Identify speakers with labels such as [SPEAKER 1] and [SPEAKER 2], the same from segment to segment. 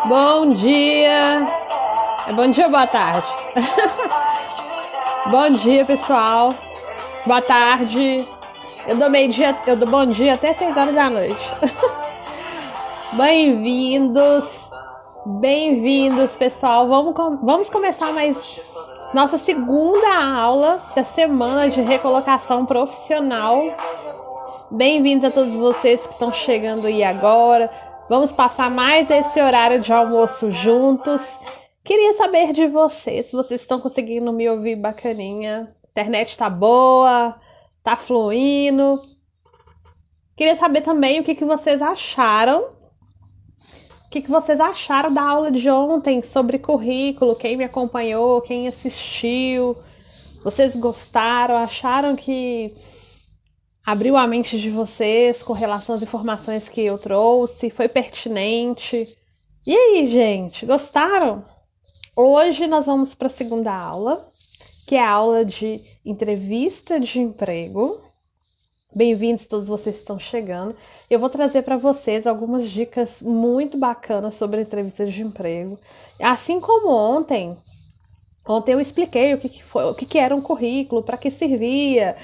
[SPEAKER 1] Bom dia! É bom dia ou boa tarde? Bom dia, pessoal. Boa tarde. Eu dou meio-dia, eu dou bom dia até 6 horas da noite. Bem-vindos, bem-vindos, pessoal. Vamos começar mais nossa segunda aula da semana de recolocação profissional. Bem-vindos a todos vocês que estão chegando aí agora. Vamos passar mais esse horário de almoço juntos. Queria saber de vocês, se vocês estão conseguindo me ouvir bacaninha. A internet tá boa, tá fluindo. Queria saber também o que vocês acharam. O que vocês acharam da aula de ontem sobre currículo? Quem me acompanhou, quem assistiu? Vocês gostaram? Acharam que abriu a mente de vocês com relação às informações que eu trouxe? Foi pertinente? E aí, gente, gostaram? Hoje nós vamos para a segunda aula, que é a aula de entrevista de emprego. Bem-vindos todos vocês que estão chegando. Eu vou trazer para vocês algumas dicas muito bacanas sobre entrevistas de emprego. Assim como ontem eu expliquei o que era um currículo, para que servia,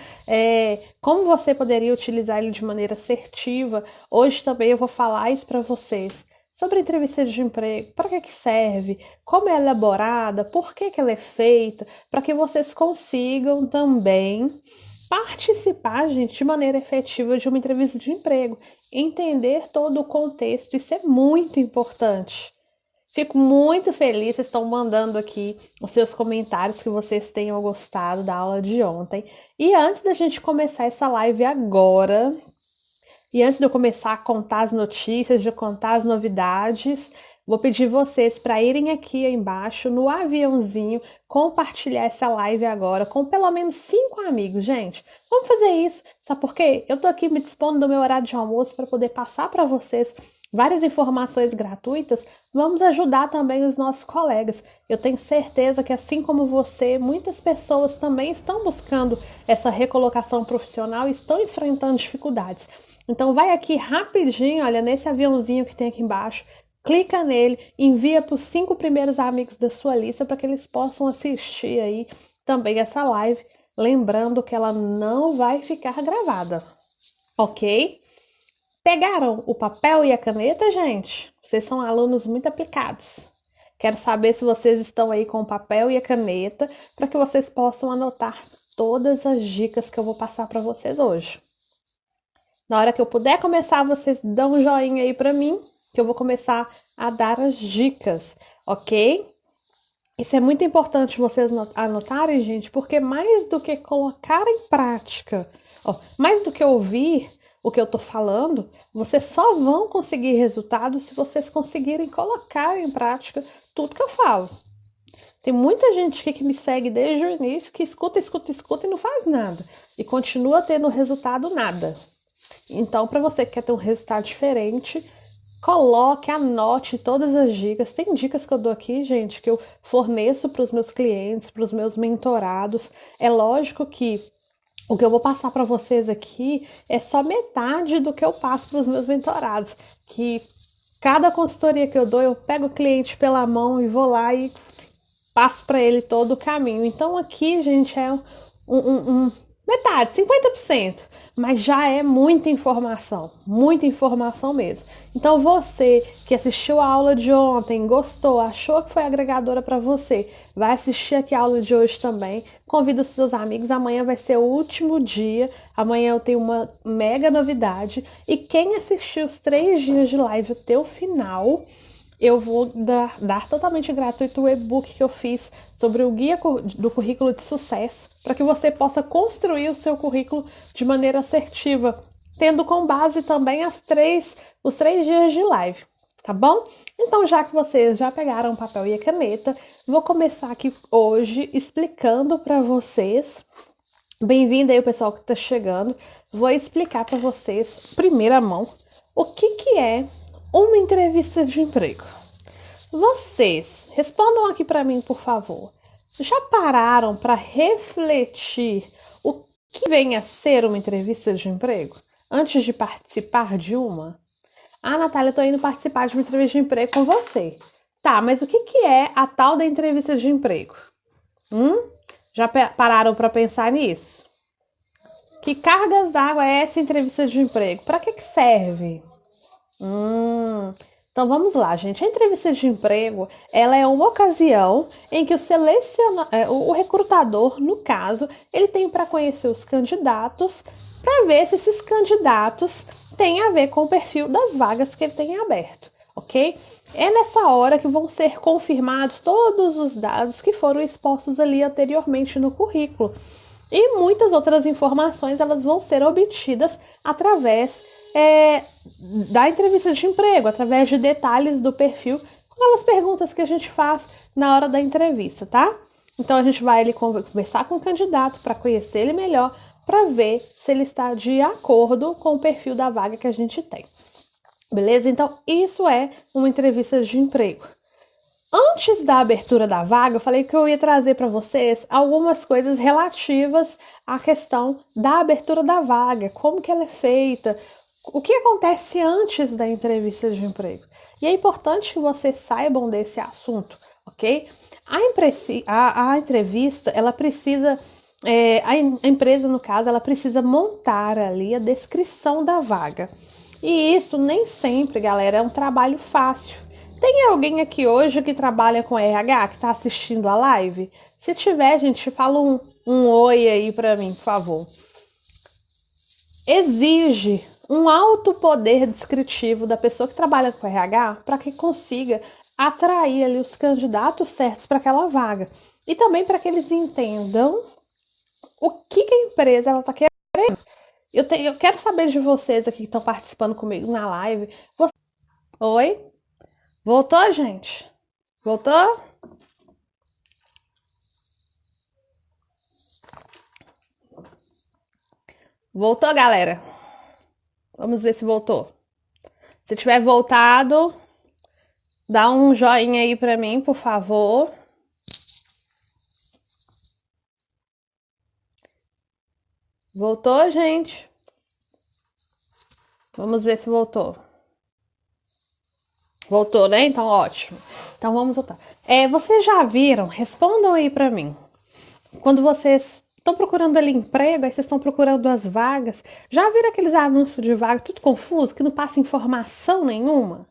[SPEAKER 1] como você poderia utilizar ele de maneira assertiva. Hoje também eu vou falar isso para vocês sobre a entrevista de emprego, para que serve, como é elaborada, por que ela é feita, para que vocês consigam também participar, gente, de maneira efetiva de uma entrevista de emprego, entender todo o contexto, isso é muito importante. Fico muito feliz, vocês estão mandando aqui os seus comentários que vocês tenham gostado da aula de ontem. E antes da gente começar essa live agora, e antes de eu começar a contar as notícias, de contar as novidades, vou pedir vocês para irem aqui embaixo no aviãozinho, compartilhar essa live agora com pelo menos 5 amigos, gente. Vamos fazer isso, sabe por quê? Eu tô aqui me dispondo do meu horário de almoço para poder passar para vocês várias informações gratuitas. Vamos ajudar também os nossos colegas. Eu tenho certeza que, assim como você, muitas pessoas também estão buscando essa recolocação profissional e estão enfrentando dificuldades. Então, vai aqui rapidinho, olha, nesse aviãozinho que tem aqui embaixo, clica nele, envia para os 5 primeiros amigos da sua lista para que eles possam assistir aí também essa live. Lembrando que ela não vai ficar gravada, ok? Pegaram o papel e a caneta, gente? Vocês são alunos muito aplicados. Quero saber se vocês estão aí com o papel e a caneta para que vocês possam anotar todas as dicas que eu vou passar para vocês hoje. Na hora que eu puder começar, vocês dão um joinha aí para mim, que eu vou começar a dar as dicas, ok? Isso é muito importante vocês anotarem, gente, porque mais do que colocar em prática, mais do que ouvir o que eu tô falando, vocês só vão conseguir resultados se vocês conseguirem colocar em prática tudo que eu falo. Tem muita gente aqui que me segue desde o início, que escuta e não faz nada. E continua tendo resultado nada. Então, para você que quer ter um resultado diferente, coloque, anote todas as dicas. Tem dicas que eu dou aqui, gente, que eu forneço para os meus clientes, para os meus mentorados. É lógico que o que eu vou passar para vocês aqui é só metade do que eu passo para os meus mentorados. Que cada consultoria que eu dou, eu pego o cliente pela mão e vou lá e passo para ele todo o caminho. Então aqui, gente, é metade, 50%, mas já é muita informação mesmo. Então você que assistiu a aula de ontem, gostou, achou que foi agregadora para você, vai assistir aqui a aula de hoje também. Convida os seus amigos, amanhã vai ser o último dia, amanhã eu tenho uma mega novidade e quem assistiu os 3 dias de live até o final, eu vou dar totalmente gratuito o e-book que eu fiz sobre o guia do currículo de sucesso, para que você possa construir o seu currículo de maneira assertiva, tendo como base também os 3 dias de live, tá bom? Então, já que vocês já pegaram o papel e a caneta, vou começar aqui hoje explicando para vocês. Bem-vindo aí o pessoal que está chegando. Vou explicar para vocês, primeira mão, o que é uma entrevista de emprego. Vocês, respondam aqui para mim, por favor. Já pararam para refletir o que vem a ser uma entrevista de emprego antes de participar de uma? Ah, Natália, eu tô indo participar de uma entrevista de emprego com você. Tá, mas o que que é a tal da entrevista de emprego? Hum? Já pararam para pensar nisso? Que cargas d'água é essa entrevista de emprego? Para que que serve? Então vamos lá, gente. A entrevista de emprego, ela é uma ocasião em que o recrutador, no caso, ele tem para conhecer os candidatos, para ver se esses candidatos têm a ver com o perfil das vagas que ele tem aberto, ok? É nessa hora que vão ser confirmados todos os dados que foram expostos ali anteriormente no currículo. E muitas outras informações elas vão ser obtidas através é, da entrevista de emprego, através de detalhes do perfil, com aquelas perguntas que a gente faz na hora da entrevista, tá? Então a gente vai ali conversar com o candidato para conhecer ele melhor, para ver se ele está de acordo com o perfil da vaga que a gente tem. Beleza? Então isso é uma entrevista de emprego. Antes da abertura da vaga, eu falei que eu ia trazer para vocês algumas coisas relativas à questão da abertura da vaga, como que ela é feita, o que acontece antes da entrevista de emprego. E é importante que vocês saibam desse assunto, ok? A entrevista, ela precisa, a empresa, no caso, ela precisa montar ali a descrição da vaga. E isso nem sempre, galera, é um trabalho fácil. Tem alguém aqui hoje que trabalha com RH, que está assistindo a live? Se tiver, gente, fala um oi aí para mim, por favor. Exige um alto poder descritivo da pessoa que trabalha com RH para que consiga atrair ali os candidatos certos para aquela vaga. E também para que eles entendam o que a empresa está querendo. Eu quero saber de vocês aqui que estão participando comigo na live. Oi? Voltou, gente? Voltou? Voltou, galera? Vamos ver se voltou. Se tiver voltado, dá um joinha aí pra mim, por favor. Voltou, gente? Vamos ver se voltou. Voltou, né? Então, ótimo. Então, vamos voltar. Vocês já viram? Respondam aí pra mim. Quando vocês estão procurando ali emprego, aí vocês estão procurando as vagas. Já viram aqueles anúncios de vaga tudo confuso, que não passa informação nenhuma?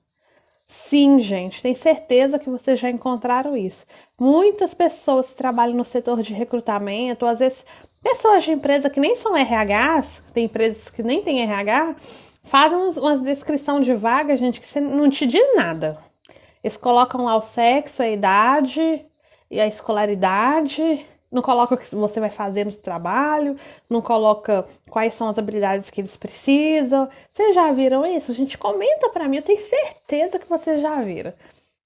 [SPEAKER 1] Sim, gente, tenho certeza que vocês já encontraram isso. Muitas pessoas que trabalham no setor de recrutamento, ou às vezes pessoas de empresa que nem são RHs, tem empresas que nem têm RH, fazem uma descrição de vaga, gente, que não te diz nada. Eles colocam lá o sexo, a idade e a escolaridade, não coloca o que você vai fazer no trabalho, não coloca quais são as habilidades que eles precisam. Vocês já viram isso? Gente, comenta pra mim, eu tenho certeza que vocês já viram.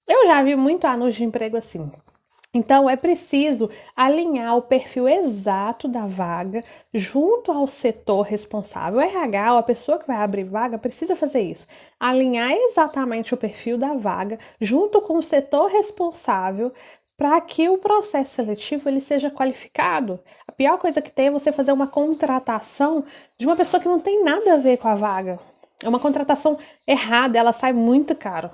[SPEAKER 1] Eu já vi muito anúncio de emprego assim. Então, é preciso alinhar o perfil exato da vaga junto ao setor responsável. O RH, ou a pessoa que vai abrir vaga, precisa fazer isso. Alinhar exatamente o perfil da vaga junto com o setor responsável para que o processo seletivo ele seja qualificado. A pior coisa que tem é você fazer uma contratação de uma pessoa que não tem nada a ver com a vaga. É uma contratação errada, ela sai muito cara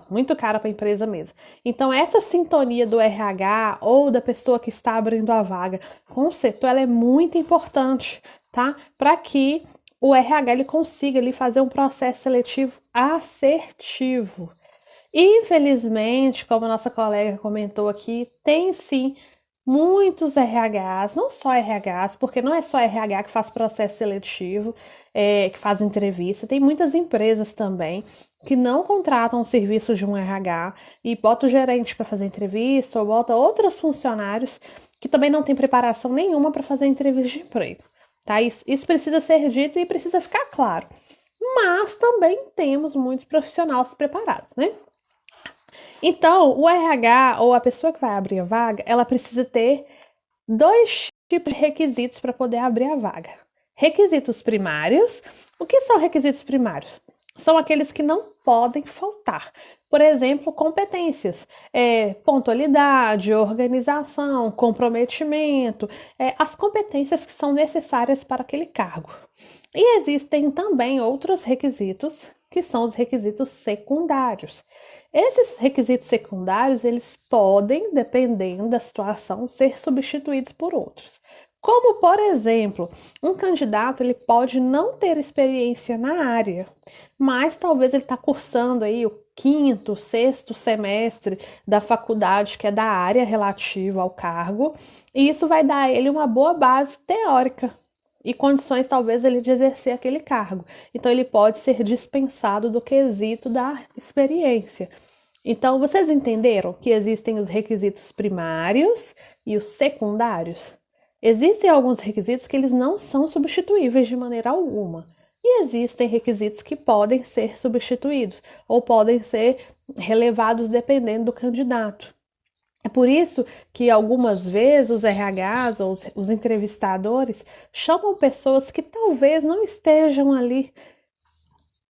[SPEAKER 1] para a empresa mesmo. Então, essa sintonia do RH ou da pessoa que está abrindo a vaga com o setor, ela é muito importante, tá? Para que o RH ele consiga ali fazer um processo seletivo assertivo. Infelizmente, como a nossa colega comentou aqui, tem sim muitos RHs, não só RHs, porque não é só RH que faz processo seletivo, que faz entrevista, tem muitas empresas também que não contratam o serviço de um RH e bota o gerente para fazer entrevista ou bota outros funcionários que também não têm preparação nenhuma para fazer entrevista de emprego. Tá? Isso precisa ser dito e precisa ficar claro. Mas também temos muitos profissionais preparados, né? Então, o RH ou a pessoa que vai abrir a vaga, ela precisa ter dois tipos de requisitos para poder abrir a vaga. Requisitos primários. O que são requisitos primários? São aqueles que não podem faltar. Por exemplo, competências, pontualidade, organização, comprometimento, as competências que são necessárias para aquele cargo. E existem também outros requisitos que são os requisitos secundários. Esses requisitos secundários, eles podem, dependendo da situação, ser substituídos por outros. Como, por exemplo, um candidato ele pode não ter experiência na área, mas talvez ele está cursando aí o quinto, sexto semestre da faculdade, que é da área relativa ao cargo, e isso vai dar a ele uma boa base teórica e condições, talvez, ele de exercer aquele cargo. Então, ele pode ser dispensado do quesito da experiência. Então, vocês entenderam que existem os requisitos primários e os secundários? Existem alguns requisitos que eles não são substituíveis de maneira alguma. E existem requisitos que podem ser substituídos ou podem ser relevados dependendo do candidato. É por isso que algumas vezes os RHs ou os entrevistadores chamam pessoas que talvez não estejam ali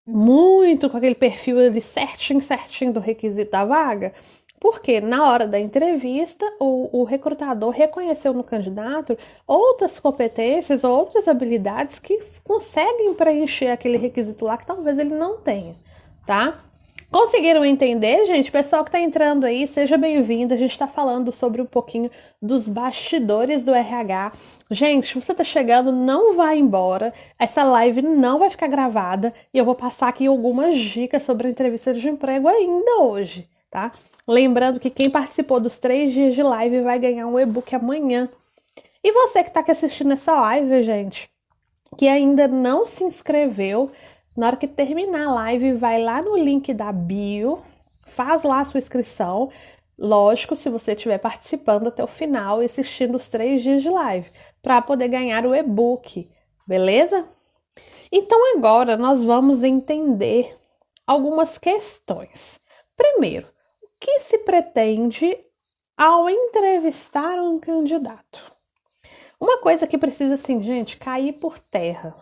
[SPEAKER 1] muito com aquele perfil ali certinho do requisito da vaga, porque na hora da entrevista o recrutador reconheceu no candidato outras competências ou outras habilidades que conseguem preencher aquele requisito lá que talvez ele não tenha, tá? Conseguiram entender, gente? Pessoal que está entrando aí, seja bem-vindo. A gente está falando sobre um pouquinho dos bastidores do RH. Gente, se você está chegando, não vai embora. Essa live não vai ficar gravada e eu vou passar aqui algumas dicas sobre a entrevista de emprego ainda hoje, tá? Lembrando que quem participou dos 3 dias de live vai ganhar um e-book amanhã. E você que está aqui assistindo essa live, gente, que ainda não se inscreveu, na hora que terminar a live, vai lá no link da bio, faz lá a sua inscrição. Lógico, se você estiver participando até o final e assistindo os 3 dias de live, para poder ganhar o e-book, beleza? Então agora nós vamos entender algumas questões. Primeiro, o que se pretende ao entrevistar um candidato? Uma coisa que precisa, assim, gente, cair por terra.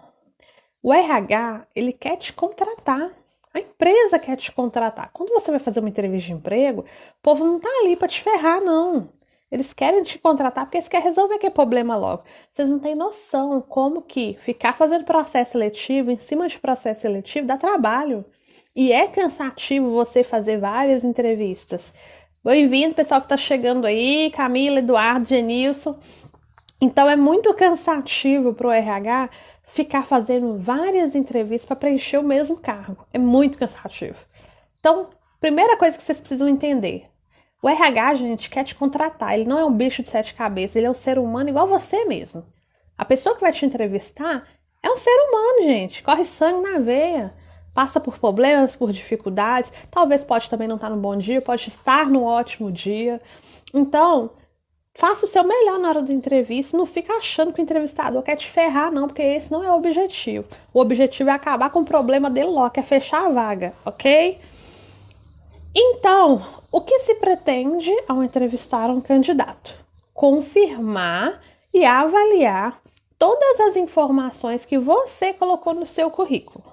[SPEAKER 1] O RH, ele quer te contratar. A empresa quer te contratar. Quando você vai fazer uma entrevista de emprego, o povo não tá ali para te ferrar, não. Eles querem te contratar porque eles querem resolver aquele problema logo. Vocês não têm noção como que ficar fazendo processo seletivo, em cima de processo seletivo, dá trabalho. E é cansativo você fazer várias entrevistas. Bem-vindo, pessoal que tá chegando aí, Camila, Eduardo, Genilson. Então, é muito cansativo para o RH ficar fazendo várias entrevistas para preencher o mesmo cargo. É muito cansativo. Então, primeira coisa que vocês precisam entender. O RH, gente, quer te contratar. Ele não é um bicho de 7 cabeças. Ele é um ser humano igual você mesmo. A pessoa que vai te entrevistar é um ser humano, gente. Corre sangue na veia. Passa por problemas, por dificuldades. Talvez pode também não estar no bom dia. Pode estar no ótimo dia. Então, faça o seu melhor na hora da entrevista. Não fica achando que o entrevistador quer te ferrar, não, porque esse não é o objetivo. O objetivo é acabar com o problema dele logo, que é fechar a vaga, ok? Então, o que se pretende ao entrevistar um candidato? Confirmar e avaliar todas as informações que você colocou no seu currículo.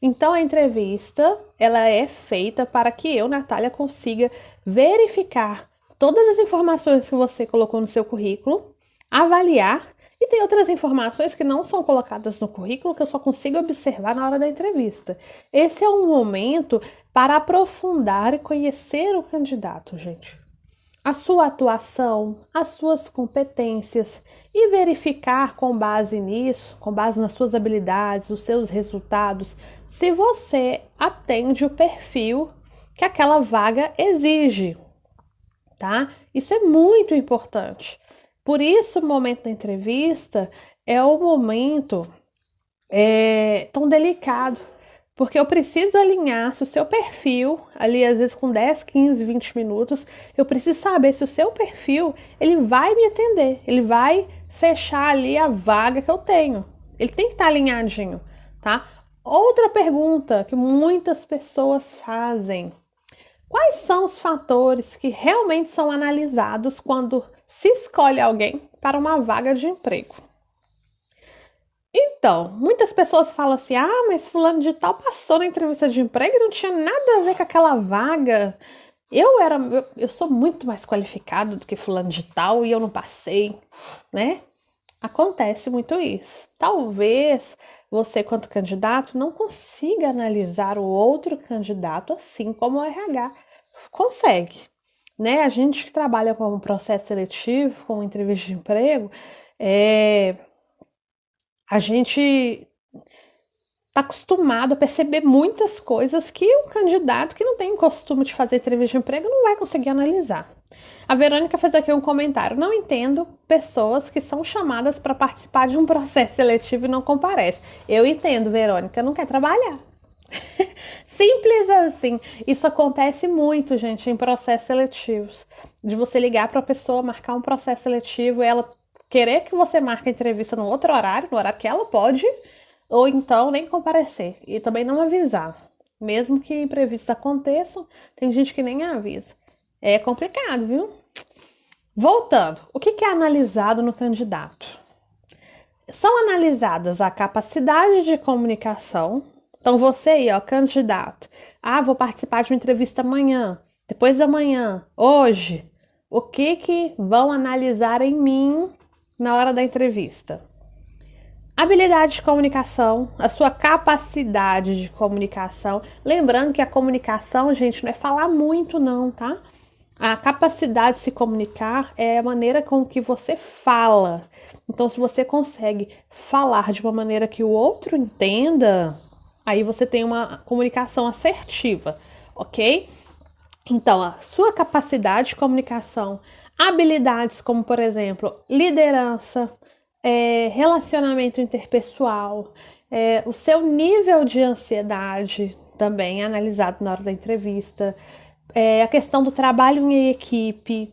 [SPEAKER 1] Então, a entrevista, ela é feita para que eu, Natália, consiga verificar todas as informações que você colocou no seu currículo, avaliar, e tem outras informações que não são colocadas no currículo que eu só consigo observar na hora da entrevista. Esse é um momento para aprofundar e conhecer o candidato, gente. A sua atuação, as suas competências e verificar com base nisso, com base nas suas habilidades, os seus resultados, se você atende o perfil que aquela vaga exige. Tá? Isso é muito importante. Por isso, o momento da entrevista é o momento tão delicado, porque eu preciso alinhar se o seu perfil, ali às vezes com 10, 15, 20 minutos, eu preciso saber se o seu perfil, ele vai me atender, ele vai fechar ali a vaga que eu tenho. Ele tem que estar alinhadinho, tá? Outra pergunta que muitas pessoas fazem: quais são os fatores que realmente são analisados quando se escolhe alguém para uma vaga de emprego? Então, muitas pessoas falam assim: ah, mas fulano de tal passou na entrevista de emprego e não tinha nada a ver com aquela vaga. Eu sou muito mais qualificado do que fulano de tal e eu não passei, né? Acontece muito isso. Talvez você, quanto candidato, não consiga analisar o outro candidato assim como o RH consegue, né? A gente que trabalha com um processo seletivo, com entrevista de emprego, é, a gente está acostumado a perceber muitas coisas que um candidato que não tem o costume de fazer entrevista de emprego não vai conseguir analisar. A Verônica fez aqui um comentário. Não entendo pessoas que são chamadas para participar de um processo seletivo e não comparecem. Eu entendo, Verônica, não quer trabalhar. Simples assim. Isso acontece muito, gente, em processos seletivos. De você ligar para a pessoa, marcar um processo seletivo, e ela querer que você marque a entrevista no outro horário, no horário que ela pode, ou então nem comparecer. E também não avisar. Mesmo que imprevistos aconteçam, tem gente que nem avisa. É complicado, viu? Voltando, o que é analisado no candidato? São analisadas a capacidade de comunicação. Então, você aí, ó, candidato. Ah, vou participar de uma entrevista amanhã, depois da manhã, hoje. O que vão analisar em mim na hora da entrevista? Habilidade de comunicação, a sua capacidade de comunicação. Lembrando que a comunicação, gente, não é falar muito, não, tá? A capacidade de se comunicar é a maneira com que você fala. Então, se você consegue falar de uma maneira que o outro entenda, aí você tem uma comunicação assertiva, ok? Então, a sua capacidade de comunicação, habilidades como, por exemplo, liderança, relacionamento interpessoal, o seu nível de ansiedade também é analisado na hora da entrevista, a questão do trabalho em equipe,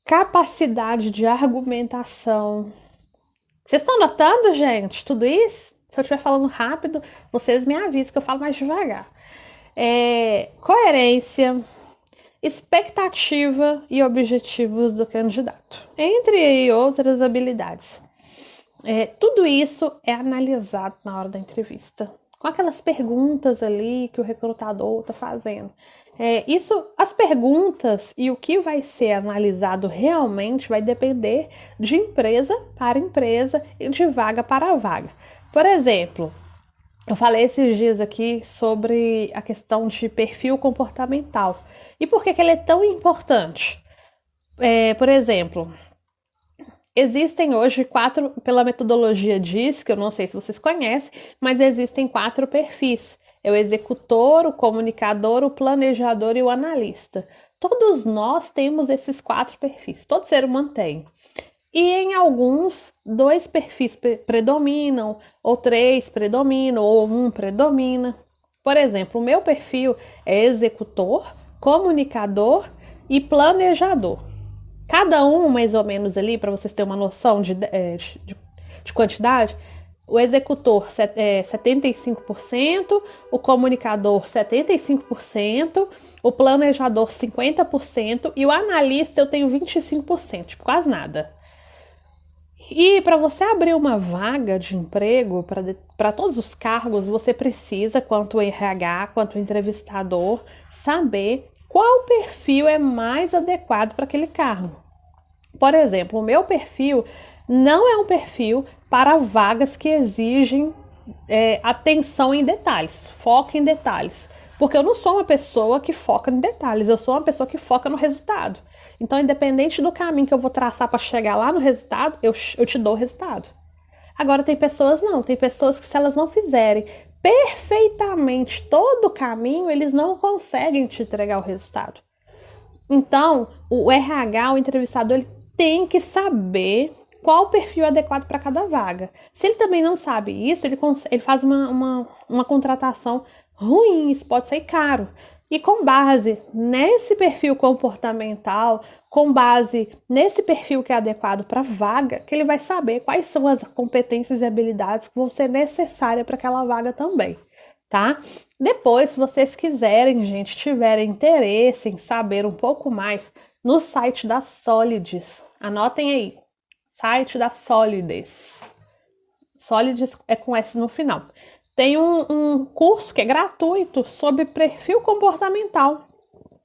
[SPEAKER 1] capacidade de argumentação. Vocês estão notando, gente, tudo isso? Se eu estiver falando rápido, vocês me avisam que eu falo mais devagar. Coerência, expectativa e objetivos do candidato, entre outras habilidades. Tudo isso é analisado na hora da entrevista, com aquelas perguntas ali que o recrutador está fazendo. As perguntas e o que vai ser analisado realmente vai depender de empresa para empresa e de vaga para vaga. Por exemplo, eu falei esses dias aqui sobre a questão de perfil comportamental. E por que ele é tão importante? Por exemplo, existem hoje pela metodologia DISC, que eu não sei se vocês conhecem, mas existem 4 perfis. É o executor, o comunicador, o planejador e o analista. Todos nós temos esses 4 perfis, todo ser humano tem. E em alguns, 2 perfis predominam, ou 3 predominam, ou 1 predomina. Por exemplo, o meu perfil é executor, comunicador e planejador. Cada um, mais ou menos ali, para vocês terem uma noção de quantidade, o executor 75%, o comunicador 75%, o planejador 50% e o analista eu tenho 25%, tipo, quase nada. E para você abrir uma vaga de emprego para todos os cargos, você precisa, quanto RH, quanto entrevistador, saber qual perfil é mais adequado para aquele cargo. Por exemplo, o meu perfil não é um perfil para vagas que exigem atenção em detalhes, foco em detalhes. Porque eu não sou uma pessoa que foca em detalhes, eu sou uma pessoa que foca no resultado. Então, independente do caminho que eu vou traçar para chegar lá no resultado, eu te dou o resultado. Agora, tem pessoas não, tem pessoas que se elas não fizerem perfeitamente todo o caminho, eles não conseguem te entregar o resultado. Então, o RH, o entrevistador, ele tem que saber qual o perfil adequado para cada vaga. Se ele também não sabe isso, ele faz uma contratação ruim, isso pode ser caro. E com base nesse perfil comportamental, com base nesse perfil que é adequado para a vaga, que ele vai saber quais são as competências e habilidades que vão ser necessárias para aquela vaga também, tá? Depois, se vocês quiserem, gente, tiverem interesse em saber um pouco mais, no site da Solides, anotem aí, site da Solides. Solides é com S no final. Tem um curso que é gratuito sobre perfil comportamental.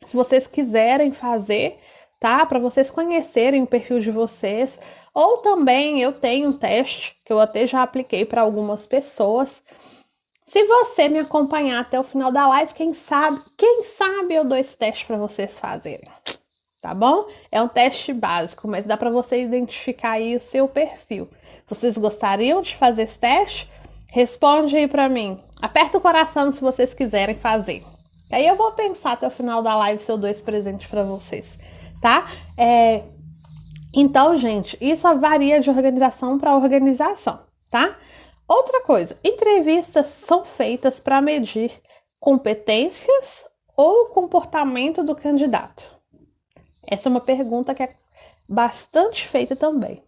[SPEAKER 1] Se vocês quiserem fazer, tá? Para vocês conhecerem o perfil de vocês. Ou também eu tenho um teste que eu até já apliquei para algumas pessoas. Se você me acompanhar até o final da live, quem sabe eu dou esse teste para vocês fazerem, tá bom? É um teste básico, mas dá para você identificar aí o seu perfil. Vocês gostariam de fazer esse teste? Responde aí para mim. Aperta o coração se vocês quiserem fazer. Aí eu vou pensar até o final da live se eu dou esse presente para vocês, tá? Então, gente, isso varia de organização para organização, tá? Outra coisa, entrevistas são feitas para medir competências ou comportamento do candidato? Essa é uma pergunta que é bastante feita também.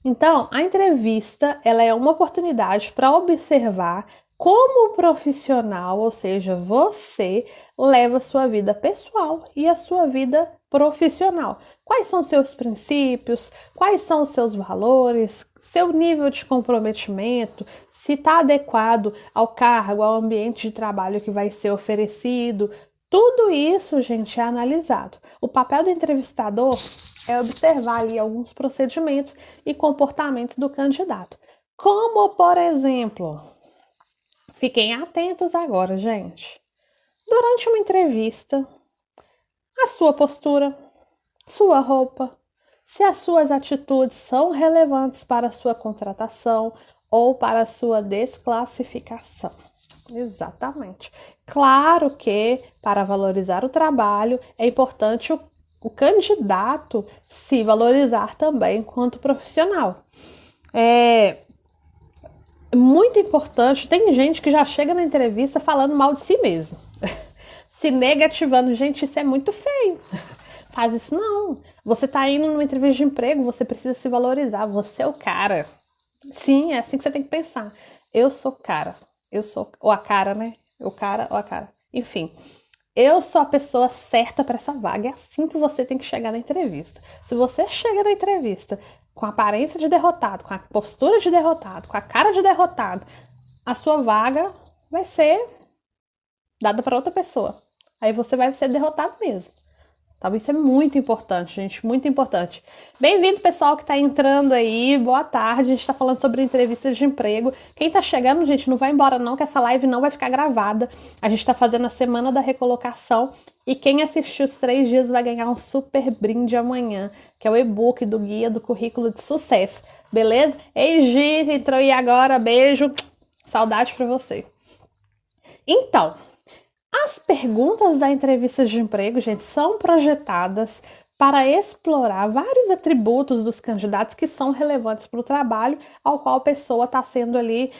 [SPEAKER 1] Então, a entrevista, ela é uma oportunidade para observar como o profissional, ou seja, você, leva a sua vida pessoal e a sua vida profissional. Quais são seus princípios, quais são os seus valores, seu nível de comprometimento, se está adequado ao cargo, ao ambiente de trabalho que vai ser oferecido. Tudo isso, gente, é analisado. O papel do entrevistador é observar ali alguns procedimentos e comportamentos do candidato. Como, por exemplo, fiquem atentos agora, gente. Durante uma entrevista, a sua postura, sua roupa, se as suas atitudes são relevantes para a sua contratação ou para a sua desclassificação. Exatamente. Claro que, para valorizar o trabalho, é importante o candidato se valorizar também enquanto profissional. É muito importante. Tem gente que já chega na entrevista falando mal de si mesmo, se negativando. Gente, isso é muito feio. Faz isso não. Você tá indo numa entrevista de emprego, você precisa se valorizar. Você é o cara. Sim, é assim que você tem que pensar. Eu sou cara. Eu sou... Ou a cara, né? O cara ou a cara. Enfim. Eu sou a pessoa certa para essa vaga. É assim que você tem que chegar na entrevista. Se você chega na entrevista com a aparência de derrotado, com a postura de derrotado, com a cara de derrotado, a sua vaga vai ser dada para outra pessoa. Aí você vai ser derrotado mesmo. Tá? Isso é muito importante, gente, muito importante. Bem-vindo, pessoal que tá entrando aí, boa tarde. A gente tá falando sobre entrevistas de emprego. Quem tá chegando, gente, não vai embora não, que essa live não vai ficar gravada. A gente tá fazendo a semana da recolocação e quem assistir os 3 dias vai ganhar um super brinde amanhã, que é o e-book do Guia do Currículo de Sucesso, beleza? Ei, Gi, entrou aí agora, beijo, saudade pra você. Então, as perguntas da entrevista de emprego, gente, são projetadas para explorar vários atributos dos candidatos que são relevantes para o trabalho ao qual a pessoa está sendo ali,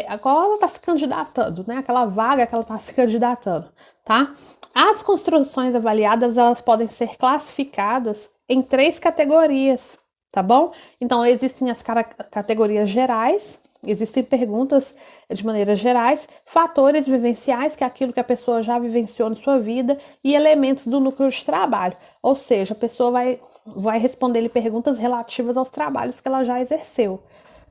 [SPEAKER 1] a qual ela está se candidatando, né? Aquela vaga que ela está se candidatando, tá? As construções avaliadas, elas podem ser classificadas em 3 categorias, tá bom? Então, existem as categorias gerais. Existem perguntas de maneiras gerais, fatores vivenciais, que é aquilo que a pessoa já vivenciou na sua vida, e elementos do núcleo de trabalho. Ou seja, a pessoa vai responder-lhe perguntas relativas aos trabalhos que ela já exerceu,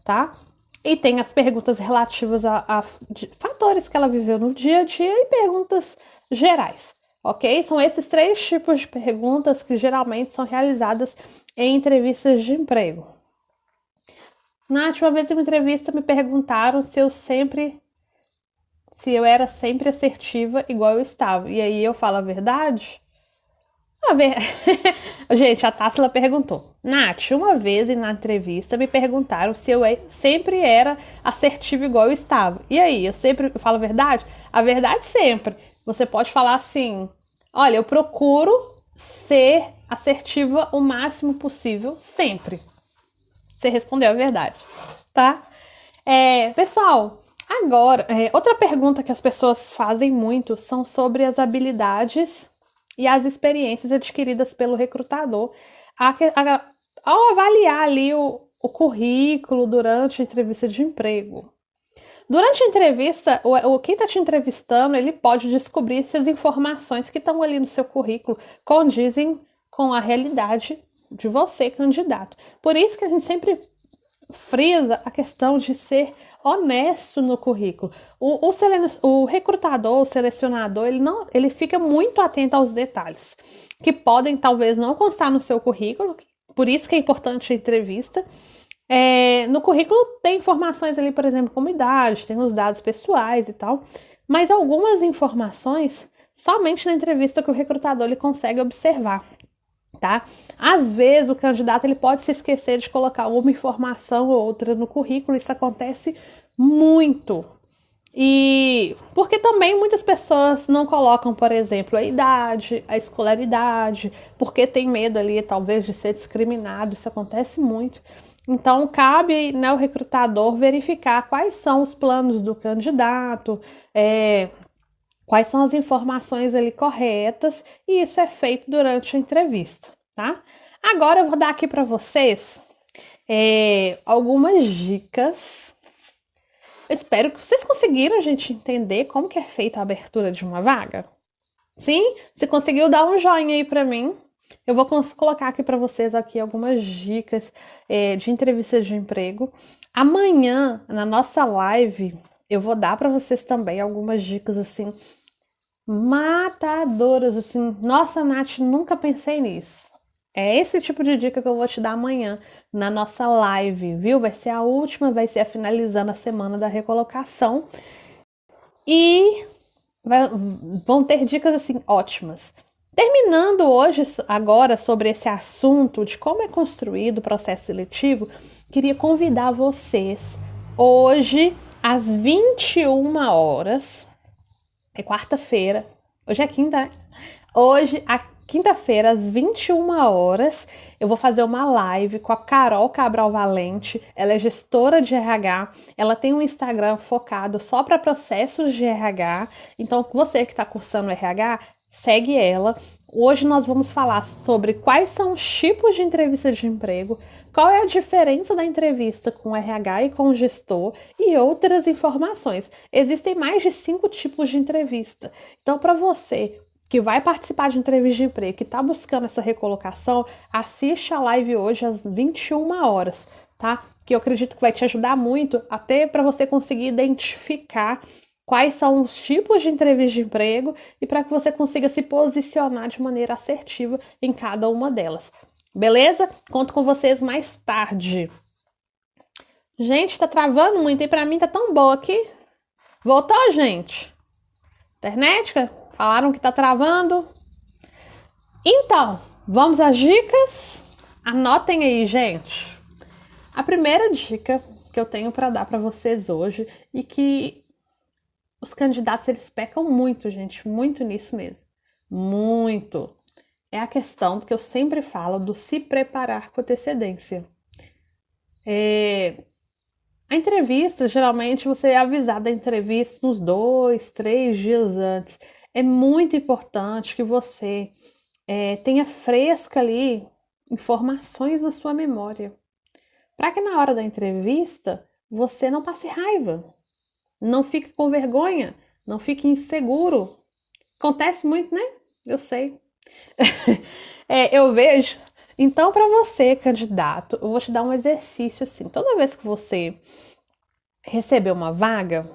[SPEAKER 1] tá? E tem as perguntas relativas a fatores que ela viveu no dia a dia e perguntas gerais, ok? São esses 3 tipos de perguntas que geralmente são realizadas em entrevistas de emprego. Nath, uma vez em uma entrevista me perguntaram se eu era sempre assertiva igual eu estava. E aí eu falo a verdade? Gente, a Tássila perguntou. Nath, uma vez na entrevista me perguntaram se eu sempre era assertiva igual eu estava. E aí, eu sempre falo a verdade? A verdade sempre. Você pode falar assim, olha, eu procuro ser assertiva o máximo possível, sempre. Você respondeu a verdade, tá? Pessoal, agora, outra pergunta que as pessoas fazem muito são sobre as habilidades e as experiências adquiridas pelo recrutador ao avaliar ali o currículo durante a entrevista de emprego. Durante a entrevista, quem está te entrevistando, ele pode descobrir se as informações que estão ali no seu currículo condizem com a realidade de você, candidato. Por isso que a gente sempre frisa a questão de ser honesto no currículo. O recrutador, o selecionador, ele fica muito atento aos detalhes. que podem talvez não constar no seu currículo, por isso que é importante a entrevista. No currículo tem informações ali, por exemplo, como idade, tem os dados pessoais e tal, mas algumas informações somente na entrevista que o recrutador ele consegue observar, tá? Às vezes o candidato ele pode se esquecer de colocar uma informação ou outra no currículo, isso acontece muito. E porque também muitas pessoas não colocam, por exemplo, a idade, a escolaridade, porque tem medo ali, talvez, de ser discriminado, isso acontece muito. Então, cabe, né, o recrutador verificar quais são os planos do candidato, quais são as informações ali corretas, e isso é feito durante a entrevista, tá? Agora eu vou dar aqui para vocês algumas dicas. Eu espero que vocês conseguiram, gente, entender como que é feita a abertura de uma vaga. Sim? Se conseguiu, dá um joinha aí para mim. Eu vou colocar aqui para vocês aqui algumas dicas de entrevistas de emprego. Amanhã, na nossa live, eu vou dar para vocês também algumas dicas assim matadoras, assim. Nossa, Nath, nunca pensei nisso. É esse tipo de dica que eu vou te dar amanhã na nossa live, viu? Vai ser a última, vai ser a finalizando a semana da recolocação. E vão ter dicas assim ótimas. Terminando hoje, agora, sobre esse assunto de como é construído o processo seletivo, queria convidar vocês hoje, às 21 horas, é quarta-feira, hoje é quinta, né? Hoje, a quinta-feira, às 21 horas, eu vou fazer uma live com a Carol Cabral Valente. Ela é gestora de RH. Ela tem um Instagram focado só para processos de RH. Então, você que está cursando RH, segue ela. Hoje nós vamos falar sobre quais são os tipos de entrevista de emprego, qual é a diferença da entrevista com o RH e com o gestor e outras informações. Existem mais de 5 tipos de entrevista. Então, para você que vai participar de entrevista de emprego, que está buscando essa recolocação, assiste a live hoje às 21 horas, tá? Que eu acredito que vai te ajudar muito, até para você conseguir identificar quais são os tipos de entrevista de emprego e para que você consiga se posicionar de maneira assertiva em cada uma delas. Beleza? Conto com vocês mais tarde. Gente, tá travando muito e para mim tá tão boa aqui. Voltou, gente? Internet? Falaram que tá travando. Então, vamos às dicas? Anotem aí, gente. A primeira dica que eu tenho para dar para vocês hoje e que os candidatos eles pecam muito, gente, muito nisso mesmo. Muito. É a questão do que eu sempre falo do se preparar com antecedência. A entrevista, geralmente você é avisado da entrevista uns 2, 3 dias antes. É muito importante que você tenha fresca ali informações na sua memória. Para que na hora da entrevista você não passe raiva, não fique com vergonha, não fique inseguro. Acontece muito, né? Eu sei. Eu vejo. Então, para você, candidato, eu vou te dar um exercício assim. Toda vez que você receber uma vaga,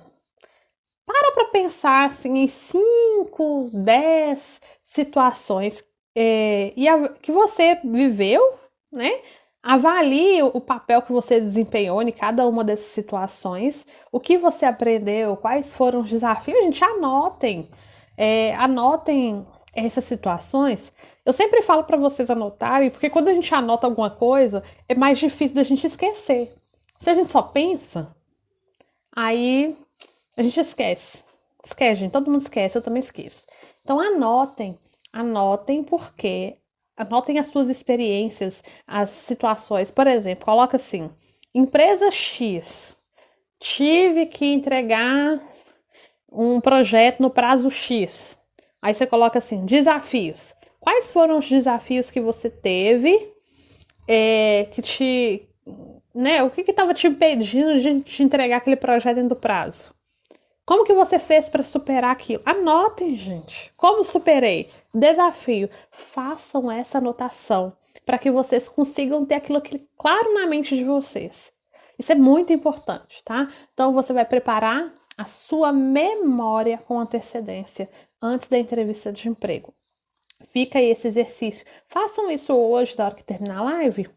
[SPEAKER 1] para pensar assim, em 5, 10 situações que você viveu, né? Avalie o papel que você desempenhou em cada uma dessas situações, o que você aprendeu, quais foram os desafios. Gente, anotem. Anotem essas situações. Eu sempre falo para vocês anotarem, porque quando a gente anota alguma coisa, é mais difícil da gente esquecer. Se a gente só pensa, aí a gente esquece. Esquece, gente. Todo mundo esquece, eu também esqueço. Então anotem. Anotem porque anotem as suas experiências, as situações. Por exemplo, coloca assim: empresa X, tive que entregar um projeto no prazo X. Aí você coloca assim: desafios. Quais foram os desafios que você teve que te, né? O que estava te impedindo de te entregar aquele projeto dentro do prazo? Como que você fez para superar aquilo? Anotem, gente. Como superei? Desafio. Façam essa anotação para que vocês consigam ter aquilo claro na mente de vocês. Isso é muito importante, tá? Então você vai preparar a sua memória com antecedência antes da entrevista de emprego. Fica aí esse exercício. Façam isso hoje, na hora que terminar a live.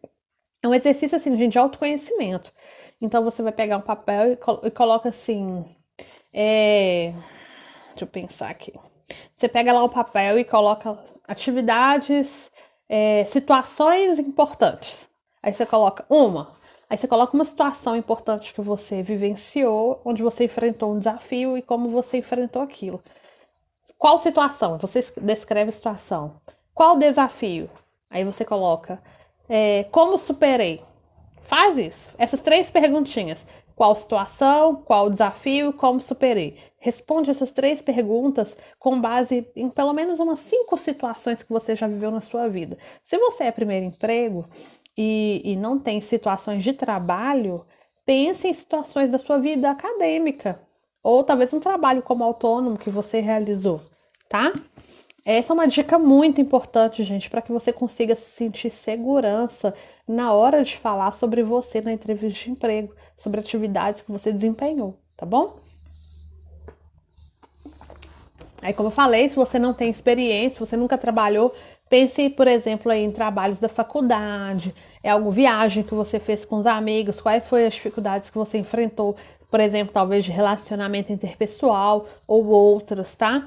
[SPEAKER 1] É um exercício assim, gente, de autoconhecimento. Então você vai pegar um papel e coloca assim. Deixa eu pensar aqui. Você pega lá o papel e coloca atividades, situações importantes. Aí você coloca uma. Aí você coloca uma situação importante que você vivenciou, onde você enfrentou um desafio e como você enfrentou aquilo. Qual situação? Você descreve a situação. Qual desafio? Aí você coloca como superei. Faz isso. Essas 3 perguntinhas. Qual situação, qual desafio, como superei? Responde essas 3 perguntas com base em pelo menos umas 5 situações que você já viveu na sua vida. Se você é primeiro emprego e não tem situações de trabalho, pense em situações da sua vida acadêmica. Ou talvez um trabalho como autônomo que você realizou, tá? Essa é uma dica muito importante, gente, para que você consiga sentir segurança na hora de falar sobre você na entrevista de emprego, sobre atividades que você desempenhou, tá bom? Aí, como eu falei, se você não tem experiência, se você nunca trabalhou, pense, por exemplo, aí em trabalhos da faculdade, alguma viagem que você fez com os amigos, quais foram as dificuldades que você enfrentou, por exemplo, talvez de relacionamento interpessoal ou outras, tá?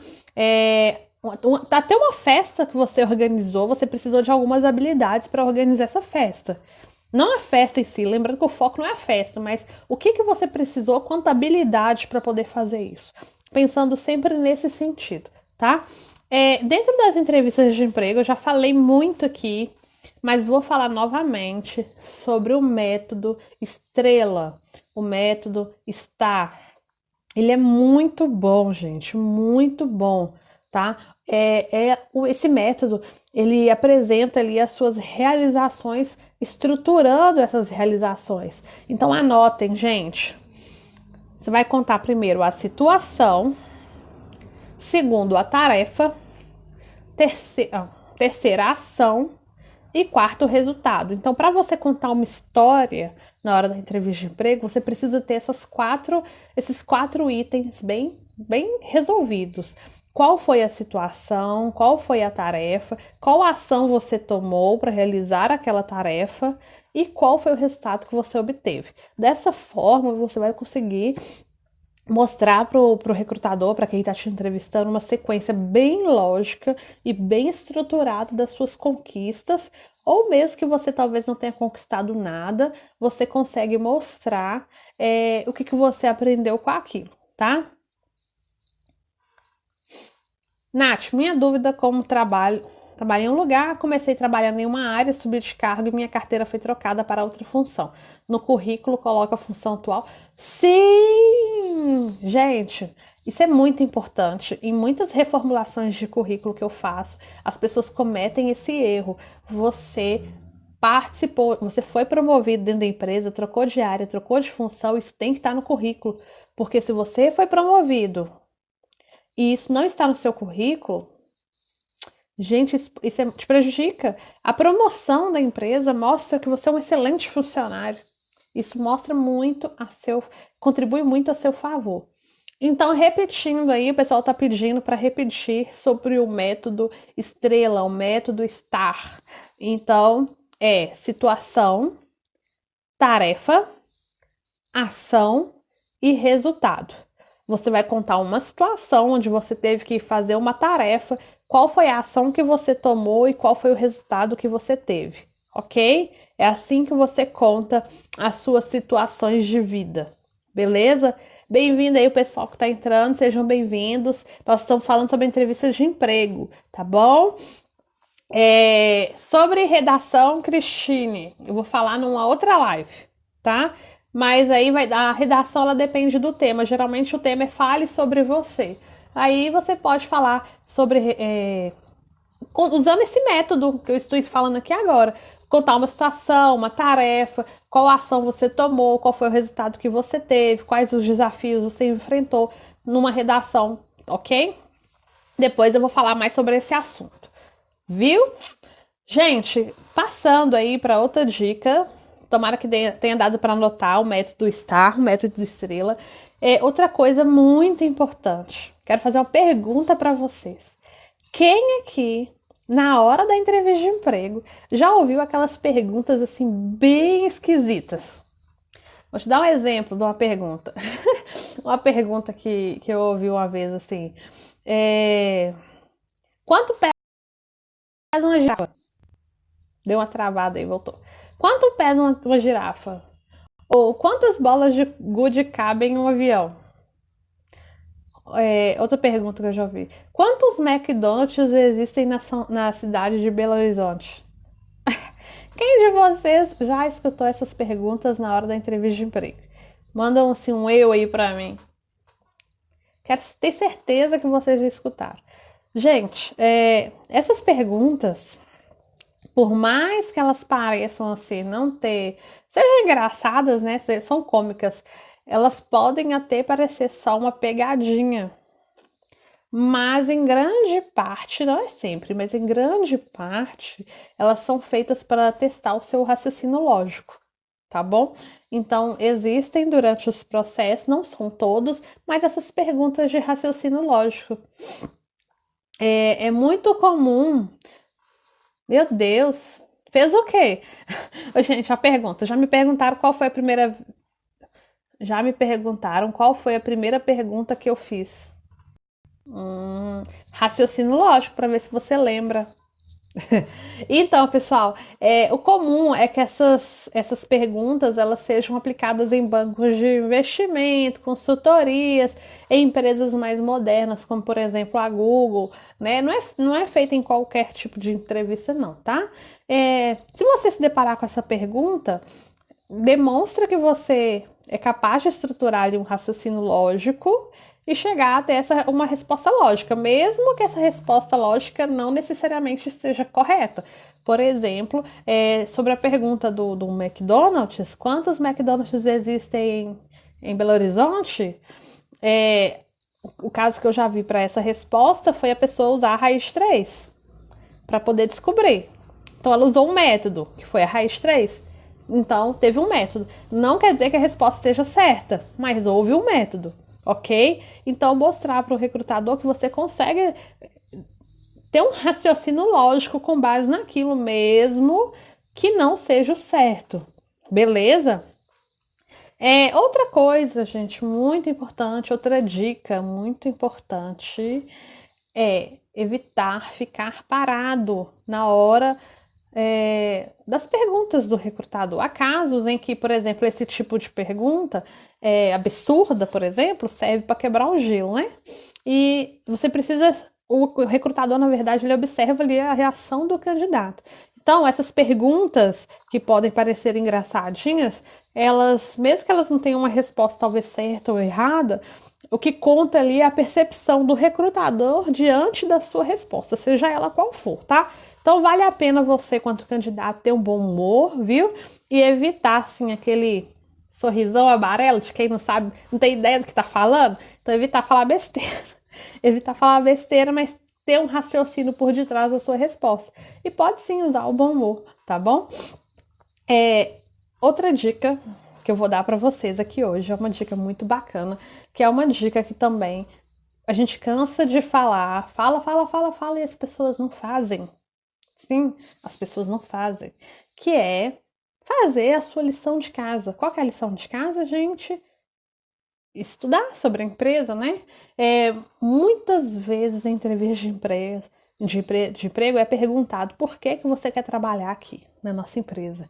[SPEAKER 1] Até uma festa que você organizou, você precisou de algumas habilidades para organizar essa festa. Não a festa em si, lembrando que o foco não é a festa, mas o que você precisou, quanta habilidade para poder fazer isso. Pensando sempre nesse sentido, tá? Dentro das entrevistas de emprego, eu já falei muito aqui, mas vou falar novamente sobre o método Estrela, o método STAR. Ele é muito bom, gente, muito bom, tá? Esse método, ele apresenta ali as suas realizações, estruturando essas realizações. Então, anotem, gente. Você vai contar primeiro a situação, segundo a tarefa, terceira ação e quarto resultado. Então, para você contar uma história na hora da entrevista de emprego, você precisa ter esses quatro itens bem resolvidos. Qual foi a situação, qual foi a tarefa, qual ação você tomou para realizar aquela tarefa e qual foi o resultado que você obteve. Dessa forma, você vai conseguir mostrar para o recrutador, para quem está te entrevistando, uma sequência bem lógica e bem estruturada das suas conquistas, ou mesmo que você talvez não tenha conquistado nada, você consegue mostrar o que você aprendeu com aquilo, tá? Nath, minha dúvida como trabalhei em um lugar, comecei trabalhando em uma área, subi de cargo e minha carteira foi trocada para outra função. No currículo coloca a função atual. Sim! Gente, isso é muito importante. Em muitas reformulações de currículo que eu faço, as pessoas cometem esse erro. Você participou, você foi promovido dentro da empresa, trocou de área, trocou de função, isso tem que estar no currículo. Porque se você foi promovido e isso não está no seu currículo, gente, isso te prejudica. A promoção da empresa mostra que você é um excelente funcionário. Isso mostra muito contribui muito a seu favor. Então, repetindo aí, o pessoal está pedindo para repetir sobre o método Estrela, o método STAR. Então, situação, tarefa, ação e resultado. Você vai contar uma situação onde você teve que fazer uma tarefa, qual foi a ação que você tomou e qual foi o resultado que você teve, ok? É assim que você conta as suas situações de vida, beleza? Bem-vindo aí o pessoal que está entrando, sejam bem-vindos. Nós estamos falando sobre entrevistas de emprego, tá bom? Sobre redação, Cristine, eu vou falar numa outra live, tá? Mas aí a redação ela depende do tema. Geralmente o tema é fale sobre você. Aí você pode falar sobre usando esse método que eu estou falando aqui agora. Contar uma situação, uma tarefa, qual ação você tomou, qual foi o resultado que você teve, quais os desafios você enfrentou numa redação, ok? Depois eu vou falar mais sobre esse assunto. Viu? Gente, passando aí para outra dica, tomara que tenha dado para anotar o método STAR, o método Estrela. Outra coisa muito importante, quero fazer uma pergunta para vocês. Quem aqui na hora da entrevista de emprego, já ouviu aquelas perguntas assim bem esquisitas? Vou te dar um exemplo de uma pergunta. Uma pergunta que eu ouvi uma vez assim. É... Quanto pesa uma girafa? Deu uma travada aí, voltou. Quanto pesa uma girafa? Ou quantas bolas de gude cabem em um avião? Outra pergunta que eu já ouvi. Quantos McDonald's existem na cidade de Belo Horizonte? Quem de vocês já escutou essas perguntas na hora da entrevista de emprego? Mandam assim um eu aí pra mim. Quero ter certeza que vocês já escutaram. Gente, essas perguntas, por mais que elas pareçam assim, não ter. Sejam engraçadas, né? São cômicas. Elas podem até parecer só uma pegadinha. Mas em grande parte, não é sempre, mas em grande parte, elas são feitas para testar o seu raciocínio lógico, tá bom? Então, existem durante os processos, não são todos, mas essas perguntas de raciocínio lógico. É muito comum. Meu Deus, fez o quê? Gente, a pergunta. Já me perguntaram qual foi a primeira. Já me perguntaram qual foi a primeira pergunta que eu fiz. Raciocínio lógico, para ver se você lembra. Então, pessoal, o comum é que essas perguntas elas sejam aplicadas em bancos de investimento, consultorias, em empresas mais modernas, como por exemplo a Google, né? Não é feita em qualquer tipo de entrevista, não, tá? Se você se deparar com essa pergunta, demonstra que você é capaz de estruturar ali um raciocínio lógico e chegar até uma resposta lógica, mesmo que essa resposta lógica não necessariamente esteja correta. Por exemplo, sobre a pergunta do McDonald's, quantos McDonald's existem em Belo Horizonte? O caso que eu já vi para essa resposta foi a pessoa usar a raiz 3 para poder descobrir. Então ela usou um método, que foi a raiz 3. Então teve um método. Não quer dizer que a resposta esteja certa, mas houve um método, ok? Então mostrar para o recrutador que você consegue ter um raciocínio lógico com base naquilo mesmo que não seja o certo. Beleza? Outra coisa, gente, muito importante, outra dica muito importante é evitar ficar parado na hora das perguntas do recrutador. Há casos em que, por exemplo, esse tipo de pergunta absurda, por exemplo, serve para quebrar o gelo, né? E você precisa. O recrutador, na verdade, ele observa ali a reação do candidato. Então, essas perguntas que podem parecer engraçadinhas, elas, mesmo que elas não tenham uma resposta talvez certa ou errada, o que conta ali é a percepção do recrutador diante da sua resposta, seja ela qual for, tá? Então vale a pena você, quanto candidato, ter um bom humor, viu? E evitar, assim, aquele sorrisão amarelo de quem não sabe, não tem ideia do que tá falando. Então evitar falar besteira. Evitar falar besteira, mas ter um raciocínio por detrás da sua resposta. E pode sim usar o bom humor, tá bom? Outra dica que eu vou dar para vocês aqui hoje é uma dica muito bacana, que é uma dica que também a gente cansa de falar, fala e as pessoas não fazem. Sim, as pessoas não fazem. Que é fazer a sua lição de casa. Qual que é a lição de casa, gente? Estudar sobre a empresa, né? Muitas vezes em entrevistas de emprego é perguntado por que você quer trabalhar aqui na nossa empresa.